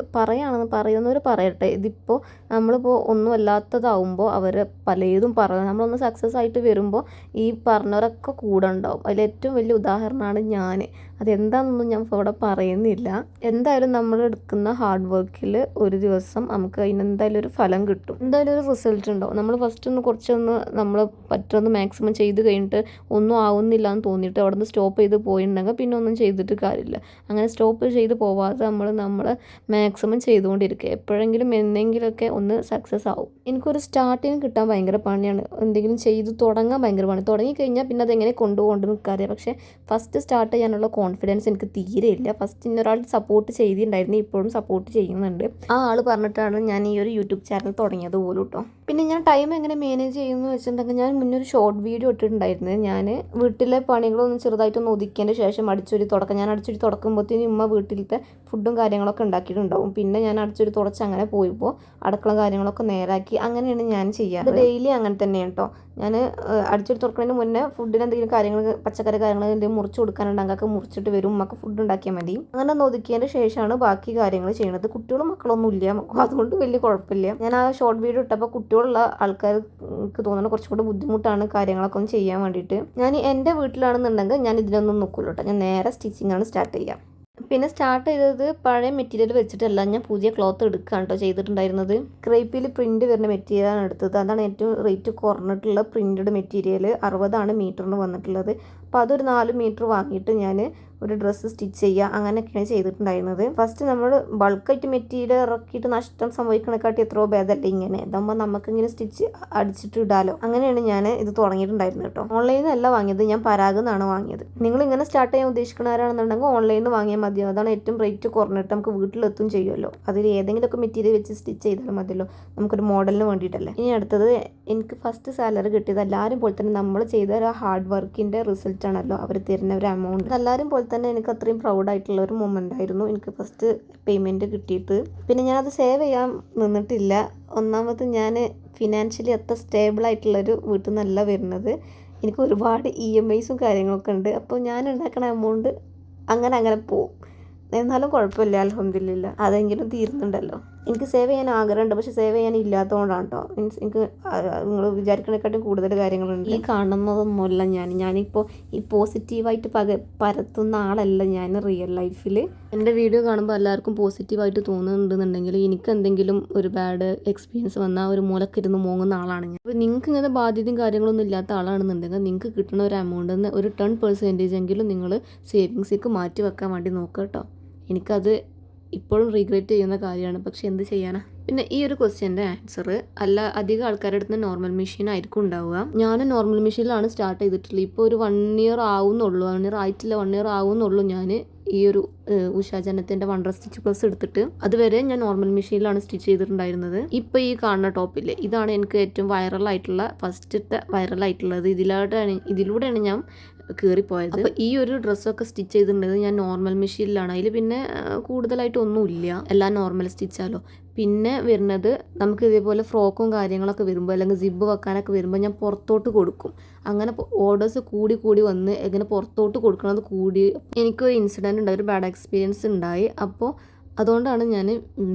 പറയുന്നവർ പറയട്ടെ. ഇതിപ്പോൾ നമ്മളിപ്പോൾ ഒന്നും അല്ലാത്തതാവുമ്പോൾ അവർ പലതും പറയും. നമ്മളൊന്ന് സക്സസ് ആയിട്ട് വരുമ്പോൾ ഈ പറഞ്ഞവരൊക്കെ കൂടെ ഉണ്ടാവും. അതിലേറ്റവും വലിയ ഉദാഹരണമാണ് ഞാൻ. അതെന്താണെന്നൊന്നും ഞാൻ ഇവിടെ പറയുന്നില്ല. എന്തായാലും നമ്മൾ എടുക്കുന്ന ഹാർഡ് വർക്കിൽ ഒരു ദിവസം നമുക്ക് അതിനെന്തായാലും ഒരു ഫലം കിട്ടും, എന്തായാലും ഒരു റിസൾട്ട് ഉണ്ടാവും. നമ്മൾ ഫസ്റ്റ് കുറച്ചൊന്ന് നമ്മൾ പറ്റുന്ന മാക്സിമം ചെയ്ത് കഴിഞ്ഞിട്ട് ഒന്നും ആവുന്നില്ല എന്ന് തോന്നിയിട്ട് അവിടെ നിന്ന് സ്റ്റോപ്പ് ചെയ്ത് പോയിട്ടുണ്ടെങ്കിൽ പിന്നെ ഒന്നും ചെയ്തിട്ട് കാര്യമില്ല. അങ്ങനെ സ്റ്റോപ്പ് ചെയ്ത് പോവാതെ നമ്മൾ മാക്സിമം ചെയ്തുകൊണ്ടിരിക്കുക. എപ്പോഴെങ്കിലും എന്തെങ്കിലുമൊക്കെ ഒന്ന് സക്സസ് ആവും. എനിക്കൊരു സ്റ്റാർട്ടിങ് കിട്ടാൻ ഭയങ്കര പണിയാണ്. എന്തെങ്കിലും ചെയ്ത് തുടങ്ങാൻ ഭയങ്കര പണി. തുടങ്ങിക്കഴിഞ്ഞാൽ പിന്നെ അതെങ്ങനെ കൊണ്ടുപോകേണ്ടത് എനിക്കറിയാം. പക്ഷേ ഫസ്റ്റ് സ്റ്റാർട്ട് ചെയ്യാനുള്ള കോൺഫിഡൻസ് എനിക്ക് തീരെ ഇല്ല. ഫസ്റ്റ് ഇന്നൊരാൾ സപ്പോർട്ട് ചെയ്തിട്ടുണ്ടായിരുന്നു, ഇപ്പോഴും സപ്പോർട്ട് ചെയ്യുന്നുണ്ട്. ആ ആൾ പറഞ്ഞിട്ടാണ് ഞാൻ ഈ ഒരു യൂട്യൂബ് ചാനൽ തുടങ്ങിയത് പോലും കേട്ടോ. പിന്നെ ഞാൻ ടൈം എങ്ങനെ മാനേജ് ചെയ്യുമെന്ന് വെച്ചിട്ടുണ്ടെങ്കിൽ ഞാൻ മുന്നേ ഒരു ഷോർട്ട് വീഡിയോ ഇട്ടിട്ടുണ്ടായിരുന്നു. ഞാൻ വീട്ടിലെ പണികളൊന്ന് ചെറുതായിട്ടൊന്ന് ഒതുക്കിയതിൻ്റെ ശേഷം അടിച്ചൊരു തുടക്കം. ഞാൻ അടിച്ചൊരു തുടക്കുമ്പോഴത്തേനും ഉമ്മ വീട്ടിലത്തെ ഫുഡും കാര്യങ്ങളൊക്കെ ഉണ്ടാക്കിയിട്ടുണ്ടാവും. പിന്നെ ഞാൻ അടിച്ചൊരു തുടച്ച് അങ്ങനെ പോയപ്പോൾ അടുക്കള കാര്യങ്ങളൊക്കെ നേരാക്കി. അങ്ങനെയാണ് ഞാൻ ചെയ്യാറ്. അത് ഡെയിലി അങ്ങനെ തന്നെയാണ് കേട്ടോ. ഞാൻ അടിച്ചൊരു തുറക്കുന്നതിന് മുന്നേ ഫുഡിന് എന്തെങ്കിലും കാര്യങ്ങൾ പച്ചക്കറി കാര്യങ്ങൾ എന്തെങ്കിലും മുറിച്ച് കൊടുക്കാനുണ്ടെങ്കിൽ അതൊക്കെ മുറിച്ചിട്ട് വരും. ഉമ്മക്ക് ഫുഡ് ഉണ്ടാക്കിയാൽ മതി. അങ്ങനെ ഒന്ന് ഒതുക്കിയതിന് ശേഷമാണ് ബാക്കി കാര്യങ്ങൾ ചെയ്യുന്നത്. കുട്ടികളും മക്കളൊന്നും ഇല്ല, അതുകൊണ്ട് വലിയ കുഴപ്പമില്ല. ഞാൻ ആ ഷോർട്ട് വീഡിയോ ഇട്ടപ്പോൾ കുട്ടികളുള്ള ആൾക്കാർക്ക് തോന്നുന്നത് കുറച്ചുകൂടി ബുദ്ധിമുട്ടാണ് കാര്യങ്ങളൊക്കെ ഒന്ന് ചെയ്യാൻ വേണ്ടിയിട്ട്. ഞാൻ എൻ്റെ വീട്ടിലാണെന്നുണ്ടെങ്കിൽ ഞാൻ ഇതിലൊന്നും നോക്കൂല കേട്ടോ. ഞാൻ നേരെ സ്റ്റിച്ചിങ്ങാണ് സ്റ്റാർട്ട് ചെയ്യുക. പിന്നെ സ്റ്റാർട്ട് ചെയ്തത് പഴയ മെറ്റീരിയൽ വെച്ചിട്ടല്ല, ഞാൻ പുതിയ ക്ലോത്ത് എടുക്കുകയാണ് കേട്ടോ ചെയ്തിട്ടുണ്ടായിരുന്നത്. ക്രേപ്പിൽ പ്രിൻറ്റ് വരുന്ന മെറ്റീരിയലാണ് എടുത്തത്. അതാണ് ഏറ്റവും റേറ്റ് കുറഞ്ഞിട്ടുള്ള പ്രിൻറ്റഡ് മെറ്റീരിയൽ. 60 മീറ്ററിന് വന്നിട്ടുള്ളത്. അപ്പോൾ അതൊരു 4 മീറ്റർ വാങ്ങിയിട്ട് ഞാൻ ഒരു ഡ്രസ്സ് സ്റ്റിച്ച് ചെയ്യുക അങ്ങനെയൊക്കെയാണ് ചെയ്തിട്ടുണ്ടായിരുന്നത്. ഫസ്റ്റ് നമ്മൾ ബൾക്കായിട്ട് മെറ്റീരിയൽ ഇറക്കിയിട്ട് നഷ്ടം സംഭവിക്കണേക്കാട്ടി എത്രയോ ഭേദമല്ല ഇങ്ങനെ. ഇതാകുമ്പോൾ നമുക്കിങ്ങനെ സ്റ്റിച്ച് അടിച്ചിട്ട് ഇടാലോ. അങ്ങനെയാണ് ഞാൻ ഇത് തുടങ്ങിയിട്ടുണ്ടായിരുന്നത് കേട്ടോ. ഓൺലൈനിൽ നിന്നല്ല വാങ്ങിയത്, ഞാൻ പരാഗിൽ നിന്നാണ് വാങ്ങിയത്. നിങ്ങൾ ഇങ്ങനെ സ്റ്റാർട്ട് ചെയ്യാൻ ഉദ്ദേശിക്കുന്നവരാണെന്നുണ്ടെങ്കിൽ ഓൺലൈനിൽ നിന്ന് വാങ്ങിയാൽ മതിയോ. അതാണ് ഏറ്റവും റേറ്റ് കുറഞ്ഞിട്ട് നമുക്ക് വീട്ടിലെത്തും ചെയ്യുമല്ലോ. അതിൽ ഏതെങ്കിലുമൊക്കെ മെറ്റീരിയൽ വെച്ച് സ്റ്റിച്ച് ചെയ്താലും മതിയല്ലോ, നമുക്കൊരു മോഡലിന് വേണ്ടിയിട്ടല്ലേ. ഇനി അടുത്തത്, എനിക്ക് ഫസ്റ്റ് സാലറി കിട്ടിയത് എല്ലാവരും പോലെ തന്നെ നമ്മൾ ചെയ്ത ഒരു ഹാർഡ് വർക്കിൻ്റെ റിസൾട്ട് ആണല്ലോ അവർ തരുന്ന ഒരു എമൗണ്ട്. എല്ലാവരും പോലെ തന്നെ എനിക്ക് അത്രയും പ്രൗഡായിട്ടുള്ള ഒരു മൊമെൻ്റ് ആയിരുന്നു എനിക്ക് ഫസ്റ്റ് പേയ്മെൻറ്റ് കിട്ടിയിട്ട്. പിന്നെ ഞാനത് സേവ് ചെയ്യാൻ നിന്നിട്ടില്ല. ഒന്നാമത് ഞാൻ ഫിനാൻഷ്യലി അത്ര സ്റ്റേബിൾ ആയിട്ടുള്ളൊരു വീട്ടിൽ നിന്നല്ല വരുന്നത്. എനിക്ക് ഒരുപാട് EMIs കാര്യങ്ങളൊക്കെ ഉണ്ട്. അപ്പോൾ ഞാൻ ഉണ്ടാക്കുന്ന എമൗണ്ട് അങ്ങനെ പോവും. എന്നാലും കുഴപ്പമില്ല, അൽഹംദുലില്ലാ അതെങ്കിലും തീരുന്നുണ്ടല്ലോ. എനിക്ക് സേവ് ചെയ്യാൻ ആഗ്രഹമുണ്ട്, പക്ഷെ സേവ് ചെയ്യാൻ ഇല്ലാത്തതുകൊണ്ടാണ് കേട്ടോ. മീൻസ് എനിക്ക് നിങ്ങൾ വിചാരിക്കുന്നതിനെക്കാട്ടും കൂടുതൽ കാര്യങ്ങളുണ്ട്. ഈ കാണുന്നതൊന്നുമല്ല ഞാനിപ്പോൾ ഈ പോസിറ്റീവായിട്ട് പരത്തുന്ന ആളല്ല ഞാൻ റിയൽ ലൈഫിൽ. എൻ്റെ വീഡിയോ കാണുമ്പോൾ എല്ലാവർക്കും പോസിറ്റീവായിട്ട് തോന്നുന്നുണ്ടെന്നുണ്ടെങ്കിൽ എനിക്ക് എന്തെങ്കിലും ഒരു ബാഡ് എക്സ്പീരിയൻസ് വന്നാൽ ഒരു മൂലക്കിരുന്ന് മോങ്ങുന്ന ആളാണ് ഞാൻ. അപ്പോൾ നിങ്ങൾക്ക് ഇങ്ങനെ ബാധ്യതയും കാര്യങ്ങളൊന്നും ഇല്ലാത്ത ആളാണെന്നുണ്ടെങ്കിൽ നിങ്ങൾക്ക് കിട്ടുന്ന ഒരു എമൗണ്ടിൽ നിന്ന് ഒരു 10% എങ്കിലും നിങ്ങൾ സേവിങ്സിലേക്ക് മാറ്റി വെക്കാൻ വേണ്ടി നോക്കുക കേട്ടോ. എനിക്കത് ഇപ്പോഴും റീഗ്രറ്റ് ചെയ്യുന്ന കാര്യമാണ്, പക്ഷെ എന്ത് ചെയ്യാനാ. പിന്നെ ഈ ഒരു ക്വസ്റ്റ്യൻ്റെ ആൻസർ അധികം ആൾക്കാരുടെ അടുത്ത് നോർമൽ മെഷീൻ ആയിരിക്കും ഉണ്ടാവുക. ഞാൻ നോർമൽ മെഷീനിലാണ് സ്റ്റാർട്ട് ചെയ്തിട്ടുള്ളത്. ഇപ്പോൾ ഒരു 1 ഇയർ ആവുന്നുള്ളൂ. 1 ഇയർ ആയിട്ടില്ല, 1 ഇയർ ആവുന്നുള്ളൂ ഞാൻ ഈ ഒരു ഉഷാജനത്തിൻ്റെ വണ്ടർ സ്റ്റിച്ച് പ്ലസ് എടുത്തിട്ട്. അതുവരെ ഞാൻ നോർമൽ മെഷീനിലാണ് സ്റ്റിച്ച് ചെയ്തിട്ടുണ്ടായിരുന്നത്. ഇപ്പോൾ ഈ കാണുന്ന ടോപ്പില്ലേ, ഇതാണ് എനിക്ക് ഏറ്റവും വൈറലായിട്ടുള്ള ഫസ്റ്റത്തെ വൈറലായിട്ടുള്ളത്. ഇതിലൂടെയാണ് ഞാൻ കയറിപ്പോയത്. അപ്പോൾ ഈ ഒരു ഡ്രസ്സൊക്കെ സ്റ്റിച്ച് ചെയ്തിട്ടുള്ളത് ഞാൻ നോർമൽ മെഷീനിലാണ്. അതിൽ പിന്നെ കൂടുതലായിട്ടൊന്നുമില്ല, എല്ലാം നോർമൽ സ്റ്റിച്ചാലോ. പിന്നെ വരുന്നത് നമുക്ക് ഇതേപോലെ ഫ്രോക്കും കാര്യങ്ങളൊക്കെ വരുമ്പോൾ അല്ലെങ്കിൽ സിബ്ബ് വെക്കാനൊക്കെ വരുമ്പോൾ ഞാൻ പുറത്തോട്ട് കൊടുക്കും. അങ്ങനെ ഓർഡേഴ്സ് കൂടി വന്ന് എങ്ങനെ പുറത്തോട്ട് കൊടുക്കണത് കൂടി എനിക്കൊരു ഇൻസിഡൻറ്റ് ഉണ്ടായി, ഒരു ബാഡ് എക്സ്പീരിയൻസ് ഉണ്ടായി. അപ്പോൾ അതുകൊണ്ടാണ് ഞാൻ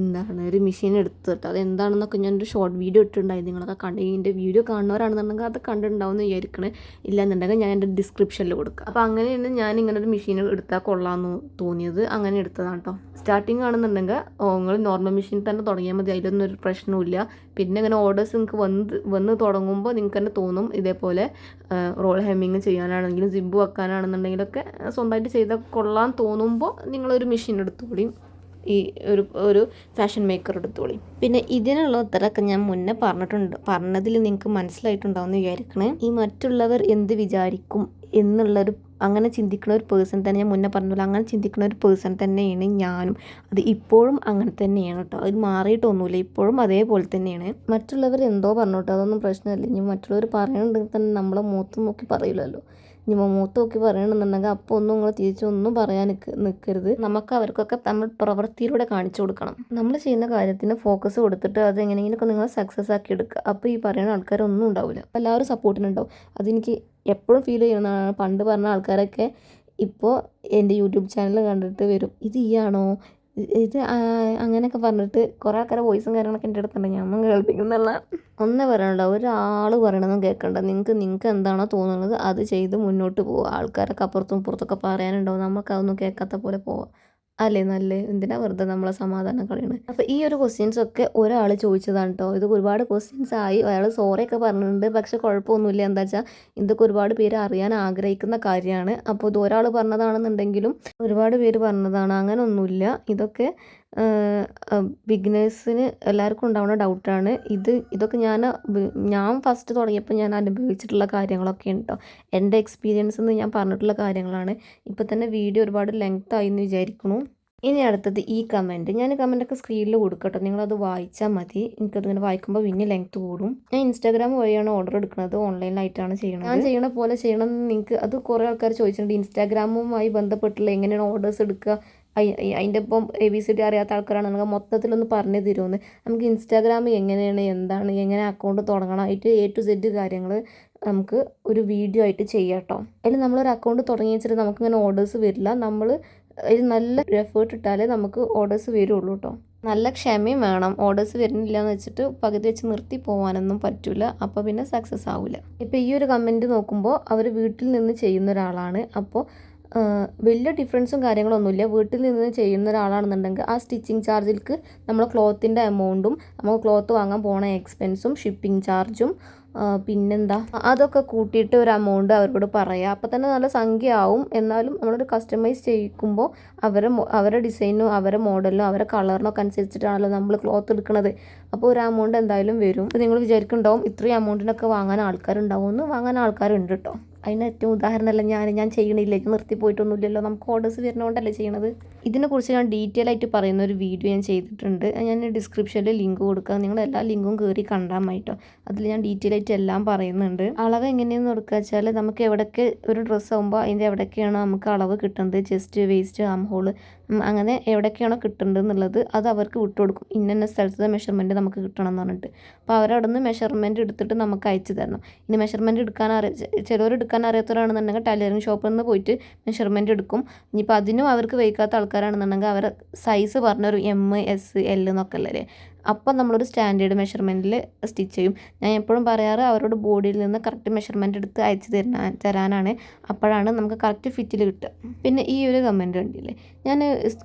ഒരു മെഷീൻ എടുത്തിട്ട് അതെന്താണെന്നൊക്കെ ഞാനൊരു ഷോർട്ട് വീഡിയോ ഇട്ടിട്ടുണ്ടായി. നിങ്ങളൊക്കെ എൻ്റെ വീഡിയോ കാണുന്നവരാണെന്നുണ്ടെങ്കിൽ അത് കണ്ടിട്ടുണ്ടാവും എന്ന് വിചാരിക്കണേ. ഇല്ലാന്നുണ്ടെങ്കിൽ ഞാൻ എൻ്റെ ഡിസ്ക്രിപ്ഷനിൽ കൊടുക്കാം. അപ്പോൾ അങ്ങനെയാണ് ഞാൻ ഇങ്ങനെ ഒരു മെഷീൻ എടുത്താൽ കൊള്ളാമെന്ന് തോന്നിയത്. അങ്ങനെ എടുത്തതാണ് കേട്ടോ. സ്റ്റാർട്ടിങ് ആണെന്നുണ്ടെങ്കിൽ നിങ്ങൾ നോർമൽ മെഷീൻ തന്നെ തുടങ്ങിയാൽ മതി, അതിലൊന്നും ഒരു പ്രശ്നമില്ല. പിന്നെ ഇങ്ങനെ ഓർഡേഴ്സ് നിങ്ങൾക്ക് വന്ന് തുടങ്ങുമ്പോൾ നിങ്ങൾക്ക് തന്നെ തോന്നും ഇതേപോലെ റോൾ ഹെമ്മിങ് ചെയ്യാനാണെങ്കിലും സിബ്ബ് വെക്കാനാണെന്നുണ്ടെങ്കിലൊക്കെ സ്വന്തമായിട്ട് ചെയ്താൽ കൊള്ളാൻ തോന്നുമ്പോൾ നിങ്ങളൊരു മെഷീൻ എടുത്തോളി. ഈ ഒരു ഫാഷൻ മേക്കർ എടുത്തോളി. പിന്നെ ഇതിനുള്ള ഉത്തരമൊക്കെ ഞാൻ മുന്നേ പറഞ്ഞതിൽ നിങ്ങൾക്ക് മനസ്സിലായിട്ടുണ്ടാവും എന്ന് വിചാരിക്കണേ. ഈ മറ്റുള്ളവർ എന്ത് വിചാരിക്കും എന്നുള്ളൊരു അങ്ങനെ ചിന്തിക്കുന്ന ഒരു പേഴ്സൺ തന്നെ, ഞാൻ മുന്നേ പറഞ്ഞ പോലെ അങ്ങനെ ചിന്തിക്കുന്ന ഒരു പേഴ്സൺ തന്നെയാണ് ഞാനും. അത് ഇപ്പോഴും അങ്ങനെ തന്നെയാണ് കേട്ടോ, അത് മാറിയിട്ടൊന്നുമില്ല, ഇപ്പോഴും അതേപോലെ തന്നെയാണ്. മറ്റുള്ളവർ എന്തോ പറഞ്ഞോട്ടോ, അതൊന്നും പ്രശ്നമില്ല. ഇനി മറ്റുള്ളവർ പറയുന്നുണ്ടെങ്കിൽ തന്നെ നമ്മളെ മുഖത്ത് നോക്കി പറയില്ലല്ലോ. ഇനി മുഖത്ത് നോക്കി പറയണമെന്നുണ്ടെങ്കിൽ അപ്പോൾ ഒന്നും നിങ്ങൾ തിരിച്ചൊന്നും പറയാൻ നിൽക്കരുത്. നമുക്ക് അവർക്കൊക്കെ നമ്മൾ പ്രവൃത്തിയിലൂടെ കാണിച്ചു കൊടുക്കണം. നമ്മൾ ചെയ്യുന്ന കാര്യത്തിന് ഫോക്കസ് കൊടുത്തിട്ട് അത് എങ്ങനെയെങ്കിലുമൊക്കെ നിങ്ങൾ സക്സസ് ആക്കി എടുക്കുക. അപ്പോൾ ഈ പറയുന്ന ആൾക്കാരൊന്നും ഉണ്ടാവില്ല, എല്ലാവരും സപ്പോർട്ടിനുണ്ടാവും. അതെനിക്ക് എപ്പോഴും ഫീൽ ചെയ്യുന്നതാണ്. പണ്ട് പറഞ്ഞ ആൾക്കാരൊക്കെ ഇപ്പോൾ എൻ്റെ യൂട്യൂബ് ചാനൽ കണ്ടിട്ട് വരും, ഇത് ഈയാണോ ഇത് അങ്ങനെയൊക്കെ പറഞ്ഞിട്ട് കുറേ ആൾക്കാരെ വോയിസും കാര്യങ്ങളൊക്കെ എൻ്റെ അടുത്തുണ്ട്. ഞാനൊന്നും കേൾപ്പിക്കുന്നില്ല. ഒന്നേ പറയണ്ട, ഒരാൾ പറയണതൊന്നും കേൾക്കണ്ട. നിങ്ങൾക്ക് എന്താണോ തോന്നുന്നത് അത് ചെയ്ത് മുന്നോട്ട് പോവുക. ആൾക്കാരൊക്കെ അപ്പുറത്തും ഇപ്പുറത്തൊക്കെ പറയാനുണ്ടാവും, നമുക്കതൊന്നും കേൾക്കാത്ത പോലെ പോവാം. അല്ലേ നല്ലേ? എന്തിനാ വെറുതെ നമ്മളെ സമാധാനം കളയണത്? അപ്പോൾ ഈ ഒരു ക്വസ്റ്റ്യൻസ് ഒക്കെ ഒരാൾ ചോദിച്ചതാണ് കേട്ടോ. ഇത് ഒരുപാട് ക്വസ്റ്റ്യൻസ് ആയി, അയാൾ സോറിയൊക്കെ പറഞ്ഞിട്ടുണ്ട്. പക്ഷെ കുഴപ്പമൊന്നുമില്ല. എന്താ വെച്ചാൽ ഇതൊക്കെ ഒരുപാട് പേര് അറിയാൻ ആഗ്രഹിക്കുന്ന കാര്യമാണ്. അപ്പോൾ ഇത് ഒരാൾ പറഞ്ഞതാണെന്നുണ്ടെങ്കിലും ഒരുപാട് പേര് പറഞ്ഞതാണ്, അങ്ങനെ ഒന്നുമില്ല. ഇതൊക്കെ ബിഗിനേഴ്സിന് എല്ലാവർക്കും ഉണ്ടാവുന്ന ഡൗട്ടാണ്. ഇതൊക്കെ ഞാൻ ഫസ്റ്റ് തുടങ്ങിയപ്പോൾ ഞാൻ അനുഭവിച്ചിട്ടുള്ള കാര്യങ്ങളൊക്കെ ഉണ്ട് കേട്ടോ. എൻ്റെ എക്സ്പീരിയൻസ് എന്ന് ഞാൻ പറഞ്ഞിട്ടുള്ള കാര്യങ്ങളാണ്. ഇപ്പോൾ തന്നെ വീഡിയോ ഒരുപാട് ലെങ്ത് ആയി എന്ന് വിചാരിക്കുന്നു. ഇനി അടുത്തത് ഈ കമൻറ്റ്, ഞാൻ കമൻറ്റൊക്കെ സ്ക്രീനിൽ കൊടുക്കട്ടോ, നിങ്ങളത് വായിച്ചാൽ മതി. എനിക്കതിങ്ങനെ വായിക്കുമ്പോൾ പിന്നെ ലെങ്ത്ത് കൂടും. ഞാൻ ഇൻസ്റ്റാഗ്രാം വഴിയാണ് ഓർഡർ എടുക്കുന്നത്, ഓൺലൈനായിട്ടാണ് ചെയ്യുന്നത്. ഞാൻ ചെയ്യണ പോലെ ചെയ്യണം എന്ന് നിങ്ങൾക്ക് അത് കുറേ ആൾക്കാർ ചോദിച്ചിട്ടുണ്ട്. ഇൻസ്റ്റാഗ്രാമുമായി ബന്ധപ്പെട്ടുള്ള എങ്ങനെയാണ് ഓർഡേഴ്സ് എടുക്കുക, അതിൻ്റെ ഇപ്പം ABCD അറിയാത്ത ആൾക്കാരാണെങ്കിൽ മൊത്തത്തിലൊന്ന് പറഞ്ഞു തരുമെന്ന്. നമുക്ക് ഇൻസ്റ്റാഗ്രാം എങ്ങനെയാണ്, എന്താണ്, എങ്ങനെ അക്കൗണ്ട് തുടങ്ങണം, ആയിട്ട് A to Z കാര്യങ്ങൾ നമുക്ക് ഒരു വീഡിയോ ആയിട്ട് ചെയ്യാം കേട്ടോ. അതിൽ നമ്മളൊരു അക്കൗണ്ട് തുടങ്ങി വെച്ചിട്ട് നമുക്കിങ്ങനെ ഓർഡേഴ്സ് വരില്ല. നമ്മൾ അതിൽ നല്ല എഫേർട്ട് ഇട്ടാലേ നമുക്ക് ഓർഡേഴ്സ് വരുള്ളൂ കേട്ടോ. നല്ല ക്ഷമയും വേണം. ഓർഡേഴ്സ് വരുന്നില്ല എന്ന് വെച്ചിട്ട് പകുതി വെച്ച് നിർത്തി പോകാനൊന്നും പറ്റില്ല, അപ്പോൾ പിന്നെ സക്സസ് ആവില്ല. ഇപ്പോൾ ഈ ഒരു കമൻറ്റ് നോക്കുമ്പോൾ അവർ വീട്ടിൽ നിന്ന് ചെയ്യുന്ന ഒരാളാണ്. അപ്പോൾ വലിയ ഡിഫറൻസും കാര്യങ്ങളൊന്നുമില്ല. വീട്ടിൽ നിന്ന് ചെയ്യുന്ന ഒരാളാണെന്നുണ്ടെങ്കിൽ ആ സ്റ്റിച്ചിങ് ചാർജിൽക്ക് നമ്മൾ ക്ലോത്തിൻ്റെ എമൗണ്ടും നമുക്ക് ക്ലോത്ത് വാങ്ങാൻ പോണ എക്സ്പെൻസും ഷിപ്പിംഗ് ചാർജും പിന്നെന്താ അതൊക്കെ കൂട്ടിയിട്ട് ഒരു എമൗണ്ട് അവരോട് പറയാം. അപ്പോൾ തന്നെ നല്ല സംഖ്യ ആവും. എന്നാലും നമ്മളൊരു കസ്റ്റമൈസ് ചെയ്യിക്കുമ്പോൾ അവരുടെ ഡിസൈനും അവരുടെ മോഡലിനും അവരുടെ കളറിനൊക്കെ അനുസരിച്ചിട്ടാണല്ലോ നമ്മൾ ക്ലോത്ത് എടുക്കുന്നത്. അപ്പോൾ ഒരു എമൗണ്ട് എന്തായാലും വരും. അപ്പോൾ നിങ്ങൾ വിചാരിക്കുന്നുണ്ടാവും ഇത്രയും എമൗണ്ടിനൊക്കെ വാങ്ങാൻ ആൾക്കാരുണ്ടാവുമെന്ന്. വാങ്ങാൻ ആൾക്കാരുണ്ട് കേട്ടോ. അതിന് ഏറ്റവും ഉദാഹരണമല്ല ഞാൻ ചെയ്യണില്ല, നിർത്തി പോയിട്ടൊന്നുമില്ലല്ലോ, നമുക്ക് ഓർഡേഴ്സ് വരുന്നതുകൊണ്ടല്ലേ ചെയ്യണത്. ഇതിനെക്കുറിച്ച് ഞാൻ ഡീറ്റെയിൽ ആയിട്ട് പറയുന്ന ഒരു വീഡിയോ ഞാൻ ചെയ്തിട്ടുണ്ട്. ഞാൻ ഡിസ്ക്രിപ്ഷനിൽ ലിങ്ക് കൊടുക്കുക, നിങ്ങൾ എല്ലാ ലിങ്കും കയറി കണ്ടാൽ മതി കേട്ടോ. അതിൽ ഞാൻ ഡീറ്റെയിൽ ആയിട്ട് എല്ലാം പറയുന്നുണ്ട്. അളവ് എങ്ങനെയെന്ന് കൊടുക്കുക വെച്ചാൽ നമുക്ക് എവിടെയൊക്കെ ഒരു ഡ്രസ്സ് ആകുമ്പോൾ അതിൻ്റെ എവിടെയൊക്കെയാണോ നമുക്ക് അളവ് കിട്ടുന്നത്, ചെസ്റ്റ്, വേസ്റ്റ്, ആം ഹോള്, അങ്ങനെ എവിടെയൊക്കെയാണോ കിട്ടുന്നത് എന്നുള്ളത് അത് അവർക്ക് വിട്ടുകൊടുക്കും. ഇന്ന സ്ഥലത്തെ മെഷർമെൻറ്റ് നമുക്ക് കിട്ടണം എന്ന് പറഞ്ഞിട്ട്. അപ്പോൾ അവരവിടെ നിന്ന് മെഷർമെൻറ്റ് എടുത്തിട്ട് നമുക്ക് അയച്ചു തരണം. ഇനി മെഷർമെൻറ്റ് ചിലവർ എടുക്കാൻ അറിയാത്തവരാണെന്നുണ്ടെങ്കിൽ ടൈലറിങ് ഷോപ്പിൽ നിന്ന് പോയിട്ട് മെഷർമെൻറ്റ് എടുക്കും. ഇനിയിപ്പോൾ അതിനും അവർക്ക് വയ്ക്കാത്ത ആൾക്കാരാണെന്നുണ്ടെങ്കിൽ അവരെ സൈസ് പറഞ്ഞൊരു M, S, L എന്നൊക്കെ അല്ലേ, അപ്പം നമ്മളൊരു സ്റ്റാൻഡേർഡ് മെഷർമെൻറ്റിൽ സ്റ്റിച്ച് ചെയ്യും. ഞാൻ എപ്പോഴും പറയാറ് അവരോട് ബോഡിയിൽ നിന്ന് കറക്റ്റ് മെഷർമെൻറ്റ് എടുത്ത് അയച്ചു തരാനാണ്. അപ്പോഴാണ് നമുക്ക് കറക്റ്റ് ഫിറ്റിൽ കിട്ടുക. പിന്നെ ഈ ഒരു കമൻറ്റ് കണ്ടില്ലേ, ഞാൻ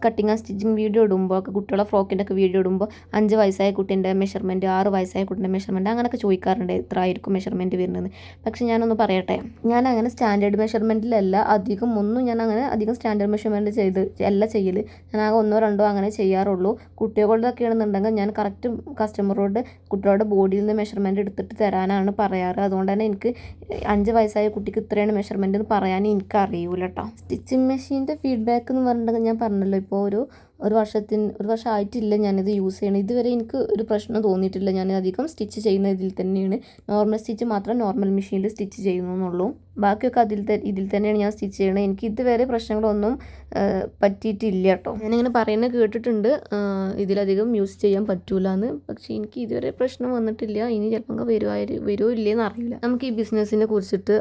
കട്ടിങ് ആൻഡ് സ്റ്റിച്ചിങ് വീഡിയോ ഇടുമ്പോൾ കുട്ടികളെ ഫ്രോക്കിൻ്റെ ഒക്കെ വീഡിയോ ഇടുമ്പോൾ 5 വയസ്സായ കുട്ടീൻ്റെ മെഷർമെൻറ്റ്, 6 വയസ്സായ കുട്ടീൻ്റെ മെഷർമെൻറ്റ് അങ്ങനെയൊക്കെ ചോദിക്കാറുണ്ട്, എത്ര ആയിരിക്കും മെഷർമെൻറ്റ് വരുന്നത്. പക്ഷേ ഞാനൊന്ന് പറയട്ടെ, ഞാൻ അങ്ങനെ സ്റ്റാൻഡേർഡ് മെഷർമെൻറ്റിലല്ല ഞാൻ അങ്ങനെ അധികം സ്റ്റാൻഡേർഡ് മെഷർമെൻറ്റ് അല്ല ചെയ്യൽ. ഞാൻ ആകെ 1 or 2 അങ്ങനെ ചെയ്യാറുള്ളൂ. കുട്ടികളുടെയൊക്കെ ആണെന്നുണ്ടെങ്കിൽ ഞാൻ കറക്റ്റ് കസ്റ്റമറോട് കുട്ടികളുടെ ബോഡിയിൽ നിന്ന് മെഷർമെൻറ്റ് എടുത്തിട്ട് തരാനാണ് പറയാറ്. അതുകൊണ്ട് തന്നെ എനിക്ക് 5 വയസ്സായ കുട്ടിക്ക് ഇത്രയാണ് മെഷർമെൻറ്റ് എന്ന് പറയാൻ എനിക്ക് അറിയൂല കേട്ടോ. സ്റ്റിച്ചിങ് മെഷീൻ്റെ ഫീഡ്ബാക്ക് എന്ന് പറഞ്ഞിട്ടുണ്ടെങ്കിൽ ഞാൻ പറഞ്ഞല്ലോ, ഇപ്പോൾ ഒരു വർഷമായിട്ടില്ല ഞാനിത് യൂസ് ചെയ്യണം. ഇതുവരെ എനിക്ക് ഒരു പ്രശ്നം തോന്നിയിട്ടില്ല. ഞാൻ അധികം സ്റ്റിച്ച് ചെയ്യുന്ന ഇതിൽ തന്നെയാണ്. നോർമൽ സ്റ്റിച്ച് മാത്രം നോർമൽ മെഷീനിൽ സ്റ്റിച്ച് ചെയ്യുന്നുള്ളൂ. ബാക്കിയൊക്കെ ഇതിൽ തന്നെയാണ് ഞാൻ സ്റ്റിച്ച് ചെയ്യണത്. എനിക്ക് ഇതുവരെ പ്രശ്നങ്ങളൊന്നും പറ്റിയിട്ടില്ല കേട്ടോ. ഞാനിങ്ങനെ പറയുന്നത് കേട്ടിട്ടുണ്ട് ഇതിലധികം യൂസ് ചെയ്യാൻ പറ്റൂല എന്ന്. പക്ഷേ എനിക്ക് ഇതുവരെ പ്രശ്നം വന്നിട്ടില്ല. ഇനി ചിലപ്പോൾ വരുമോ ഇല്ലയെന്ന് അറിയില്ല. നമുക്ക് ഈ ബിസിനസ്സിനെ കുറിച്ചിട്ട്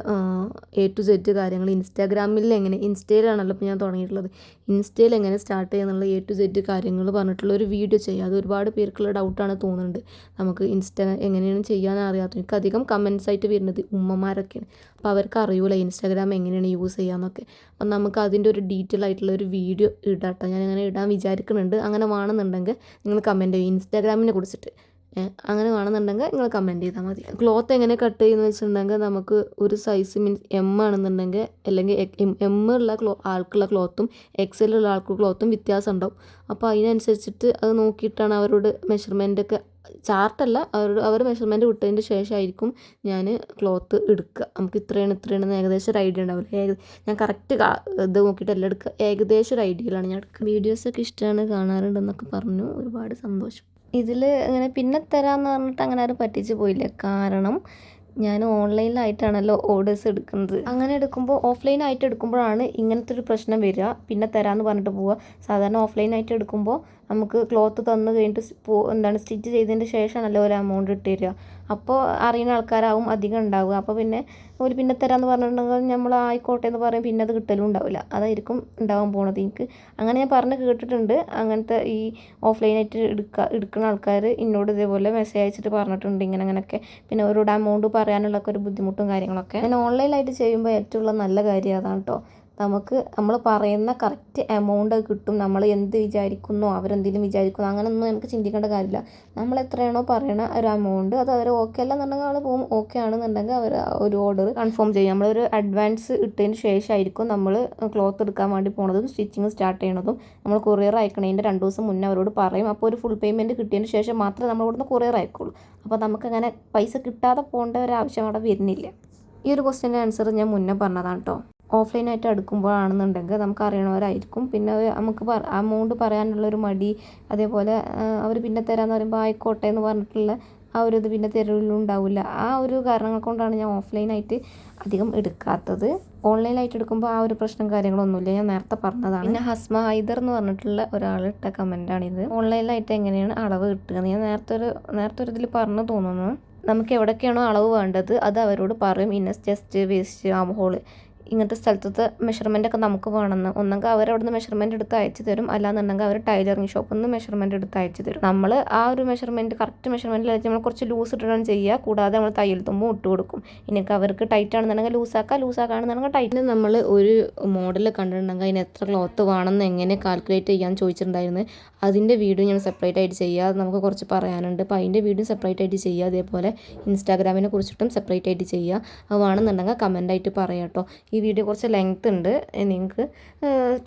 A to Z കാര്യങ്ങൾ ഇൻസ്റ്റയിലാണല്ലോ ഇപ്പോൾ ഞാൻ തുടങ്ങിയിട്ടുള്ളത്. ഇൻസ്റ്റയിൽ എങ്ങനെ സ്റ്റാർട്ട് ചെയ്യുന്നുള്ള A to Z കാര്യങ്ങൾ പറഞ്ഞിട്ടുള്ള ഒരു വീഡിയോ ചെയ്യാം. അത് ഒരുപാട് പേർക്കുള്ള ഡൗട്ടാണ് തോന്നുന്നുണ്ട്. നമുക്ക് ഇൻസ്റ്റ എങ്ങനെയാണ് ചെയ്യാൻ അറിയാത്ത, എനിക്ക് അധികം കമൻസ് ആയിട്ട് വരുന്നത് ഉമ്മമാരൊക്കെയാണ്. അപ്പോൾ അവർക്ക് അറിയൂല ഇൻസ്റ്റാഗ്രാം എങ്ങനെയാണ് യൂസ് ചെയ്യാമെന്നൊക്കെ. അപ്പം നമുക്ക് അതിൻ്റെ ഒരു ഡീറ്റെയിൽ ആയിട്ടുള്ള ഒരു വീഡിയോ ഇടാട്ടോ. ഞാനിങ്ങനെ ഇടാൻ വിചാരിക്കുന്നുണ്ട്. അങ്ങനെ വേണമെന്നുണ്ടെങ്കിൽ നിങ്ങൾ കമൻറ്റ് ചെയ്യും ഇൻസ്റ്റാഗ്രാമിനെ കുറിച്ചിട്ട്. അങ്ങനെ വേണമെന്നുണ്ടെങ്കിൽ നിങ്ങൾ കമൻറ്റ് ചെയ്താൽ മതി. ക്ലോത്ത് എങ്ങനെ കട്ട് ചെയ്യുന്നത് വെച്ചിട്ടുണ്ടെങ്കിൽ നമുക്ക് ഒരു സൈസ് മീൻസ് എം ആണെന്നുണ്ടെങ്കിൽ അല്ലെങ്കിൽ എം ഉള്ള ആൾക്കുള്ള ക്ലോത്തും എക്സൽ ഉള്ള ആൾക്ക് ക്ലോത്തും വ്യത്യാസം ഉണ്ടാവും. അപ്പോൾ അതിനനുസരിച്ചിട്ട് അത് നോക്കിയിട്ടാണ് അവരോട് മെഷർമെൻറ്റൊക്കെ ചാർട്ടല്ല അവർ മെഷർമെൻറ്റ് വിട്ടതിൻ്റെ ശേഷമായിരിക്കും ഞാൻ ക്ലോത്ത് എടുക്കുക. നമുക്ക് ഇത്രയാണെന്ന് ഏകദേശം ഒരു ഐഡിയ ഉണ്ടാവില്ല. ഞാൻ കറക്റ്റ് ഇത് നോക്കിയിട്ടല്ല എടുക്കുക, ഏകദേശം ഒരു ഐഡിയയിലാണ് ഞാൻ എടുക്കുക. വീഡിയോസൊക്കെ ഇഷ്ടമാണ്, കാണാറുണ്ടെന്നൊക്കെ പറഞ്ഞു. ഒരുപാട് സന്തോഷം. ഇതിൽ ഇങ്ങനെ പിന്നെ തരാമെന്ന് പറഞ്ഞിട്ട് അങ്ങനെ ആരും പറ്റിച്ച് പോയില്ല. കാരണം ഞാൻ ഓൺലൈനിലായിട്ടാണല്ലോ ഓർഡേഴ്സ് എടുക്കുന്നത്. അങ്ങനെ എടുക്കുമ്പോൾ ഓഫ്ലൈനായിട്ട് എടുക്കുമ്പോഴാണ് ഇങ്ങനത്തെ ഒരു പ്രശ്നം വരിക. പിന്നെ തരാമെന്ന് പറഞ്ഞിട്ട് പോവുക. സാധാരണ ഓഫ്ലൈനായിട്ട് എടുക്കുമ്പോൾ നമുക്ക് ക്ലോത്ത് തന്നു കഴിഞ്ഞിട്ട് സ്റ്റിച്ച് ചെയ്തതിൻ്റെ ശേഷമാണല്ലോ ഒരു എമൗണ്ട് ഇട്ട് തരിക. അപ്പോൾ അറിയുന്ന ആൾക്കാരാവും അധികം ഉണ്ടാവുക. അപ്പോൾ പിന്നെ ഒരു പിന്നെ തരാമെന്ന് പറഞ്ഞിട്ടുണ്ടെങ്കിൽ നമ്മൾ ആയിക്കോട്ടെ എന്ന് പറയും, പിന്നെ അത് കിട്ടലും ഉണ്ടാവില്ല. അതായിരിക്കും ഉണ്ടാവാൻ പോണത്. എനിക്ക് അങ്ങനെ ഞാൻ പറഞ്ഞ് കേട്ടിട്ടുണ്ട്. അങ്ങനത്തെ ഈ ഓഫ്ലൈനായിട്ട് എടുക്കുന്ന ആൾക്കാർ എന്നോട് ഇതേപോലെ മെസ്സേജ് അയച്ചിട്ട് പറഞ്ഞിട്ടുണ്ട് അങ്ങനെയൊക്കെ. പിന്നെ അവരോട് എമൗണ്ട് പറയാനുള്ളൊക്കെ ഒരു ബുദ്ധിമുട്ടും കാര്യങ്ങളൊക്കെ. ഞാൻ ഓൺലൈനായിട്ട് ചെയ്യുമ്പോൾ ഏറ്റവും നല്ല കാര്യം അതാണ് കേട്ടോ. നമ്മൾ പറയുന്ന കറക്റ്റ് എമൗണ്ട് കിട്ടും. നമ്മൾ എന്ത് വിചാരിക്കുന്നോ അവരെന്തെങ്കിലും വിചാരിക്കുന്നോ അങ്ങനെയൊന്നും നമുക്ക് ചിന്തിക്കേണ്ട കാര്യമില്ല. നമ്മൾ എത്രയാണോ പറയണ ഒരു എമൗണ്ട് അത് അവർ ഓക്കെ അല്ലെന്നുണ്ടെങ്കിൽ ആൾ പോകും. ഓക്കെ ആണെന്നുണ്ടെങ്കിൽ അവർ ഒരു ഓർഡർ കൺഫേം ചെയ്യും. നമ്മളൊരു അഡ്വാൻസ് ഇട്ടതിന് ശേഷമായിരിക്കും നമ്മൾ ക്ലോത്ത് എടുക്കാൻ വേണ്ടി പോണതും സ്റ്റിച്ചിങ് സ്റ്റാർട്ട് ചെയ്യണതും. നമ്മൾ കൊറിയർ അയക്കണതിൻ്റെ 2 ദിവസം മുന്നേ അവരോട് പറയും. അപ്പോൾ ഒരു ഫുൾ പേയ്മെൻറ്റ് കിട്ടിയതിന് ശേഷം മാത്രമേ നമ്മൾ ഇവിടുന്ന് കൊറിയർ അയക്കുള്ളൂ. അപ്പോൾ നമുക്കങ്ങനെ പൈസ കിട്ടാതെ പോകേണ്ട ഒരു ആവശ്യം അവിടെ വരുന്നില്ല. ഈ ഒരു ക്വസ്റ്റ്യൻ്റെ ആൻസർ ഞാൻ മുന്നേ പറഞ്ഞതാണ് കേട്ടോ. ഓഫ്ലൈനായിട്ട് എടുക്കുമ്പോഴാണെന്നുണ്ടെങ്കിൽ നമുക്ക് അറിയണവരായിരിക്കും. പിന്നെ നമുക്ക് എമൗണ്ട് പറയാനുള്ളൊരു മടി, അതേപോലെ അവർ പിന്നെ തരാമെന്ന് പറയുമ്പോൾ ആയിക്കോട്ടെ എന്ന് പറഞ്ഞിട്ടുള്ള ആ ഒരു ഇത് പിന്നെ തരലുണ്ടാവില്ല. ആ ഒരു കാരണങ്ങൾ കൊണ്ടാണ് ഞാൻ ഓഫ്ലൈനായിട്ട് അധികം എടുക്കാത്തത്. ഓൺലൈനായിട്ട് എടുക്കുമ്പോൾ ആ ഒരു പ്രശ്നം കാര്യങ്ങളൊന്നുമില്ല. ഞാൻ നേരത്തെ പറഞ്ഞതാണ്. പിന്നെ ഹസ്മ ഹൈദർ എന്ന് പറഞ്ഞിട്ടുള്ള ഒരാൾ ഇട്ട കമൻറ്റാണിത്. ഓൺലൈനിലായിട്ട് എങ്ങനെയാണ് അളവ് കിട്ടുക? ഞാൻ നേരത്തെ ഒരു ഇതിൽ പറഞ്ഞു തോന്നുന്നു. നമുക്ക് എവിടെയൊക്കെയാണോ അളവ് വേണ്ടത് അത് അവരോട് പറയും. ഇന്നസ് ചെസ്റ്റ്, വേസ്റ്റ്, ആം ഹോള് ഇങ്ങനത്തെ സ്ഥലത്തെ മെഷർമെൻറ്റൊക്കെ നമുക്ക് വേണമെന്ന്. ഒന്നെങ്കിൽ അവരവിടുന്ന് മെഷർമെൻറ്റ് എടുത്ത് അയച്ചു തരും, അല്ലാന്നുണ്ടെങ്കിൽ അവർ ടൈലറിങ് ഷോപ്പിൽ നിന്ന് മെഷർമെൻറ്റ് എടുത്ത് അയച്ചു തരും. നമ്മൾ ആ ഒരു മെഷർമെൻറ്റ് കറക്റ്റ് മെഷർമെൻറ്റിൽ അയച്ച് നമ്മൾ കുറച്ച് ലൂസ് ഇട്ടിട്ടാണ് ചെയ്യുക. കൂടാതെ നമ്മൾ തയ്യൽ തുമ്പും ഇട്ട് കൊടുക്കും. ഇനിയൊക്കെ അവർക്ക് ടൈറ്റ് ആണെന്നുണ്ടെങ്കിൽ ലൂസാക്കുകയാണെന്നുണ്ടെങ്കിൽ ടൈറ്റിന് നമ്മൾ ഒരു മോഡൽ കണ്ടിട്ടുണ്ടെങ്കിൽ അതിന് എത്ര ക്ലോത്ത് വേണമെന്ന് എങ്ങനെ കാൽക്കുലേറ്റ് ചെയ്യാമെന്ന് ചോദിച്ചിട്ടുണ്ടായിരുന്നു. അതിൻ്റെ വീഡിയോ ഞാൻ സെപ്പറേറ്റ് ആയിട്ട് ചെയ്യുക. നമുക്ക് കുറച്ച് പറയാനുണ്ട്. അപ്പോൾ അതിൻ്റെ വീഡിയോ സെപ്പറേറ്റ് ആയിട്ട് ചെയ്യുക. അതേപോലെ ഇൻസ്റ്റാഗ്രാമിനെ കുറിച്ചിട്ടും സെപ്പറേറ്റ് ആയിട്ട് ചെയ്യുക. അത് വേണമെന്നുണ്ടെങ്കിൽ കമൻറ്റായിട്ട് പറയാം കേട്ടോ. ഈ വീഡിയോ കുറച്ച് ലെങ്ത് ഉണ്ട്. നിങ്ങൾക്ക്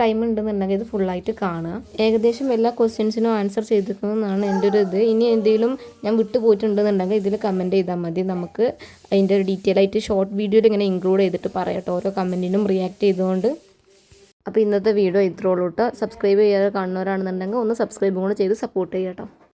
ടൈം ഉണ്ടെന്നുണ്ടെങ്കിൽ ഇത് ഫുള്ളായിട്ട് കാണുക. ഏകദേശം എല്ലാ ക്വസ്റ്റ്യൻസിനും ആൻസർ ചെയ്തിരിക്കുന്നതെന്നാണ് എൻ്റെ ഒരു ഇത്. ഇനി എന്തെങ്കിലും ഞാൻ വിട്ടു പോയിട്ടുണ്ടെന്നുണ്ടെങ്കിൽ ഇതിൽ കമൻറ്റ് ചെയ്താൽ മതി. നമുക്ക് അതിൻ്റെ ഒരു ഡീറ്റെയിൽ ആയിട്ട് ഷോർട്ട് വീഡിയോയിൽ ഇങ്ങനെ ഇൻക്ലൂഡ് ചെയ്തിട്ട് പറയാം കേട്ടോ, ഓരോ കമൻറ്റിനും റിയാക്ട് ചെയ്തുകൊണ്ട്. അപ്പോൾ ഇന്നത്തെ വീഡിയോ ഇത്രയുള്ളൂ കേട്ടോ. സബ്സ്ക്രൈബ് ചെയ്യാതെ കാണുന്നവരാണെന്നുണ്ടെങ്കിൽ ഒന്ന് സബ്സ്ക്രൈബും കൂടെ ചെയ്ത് സപ്പോർട്ട് ചെയ്യാം കേട്ടോ.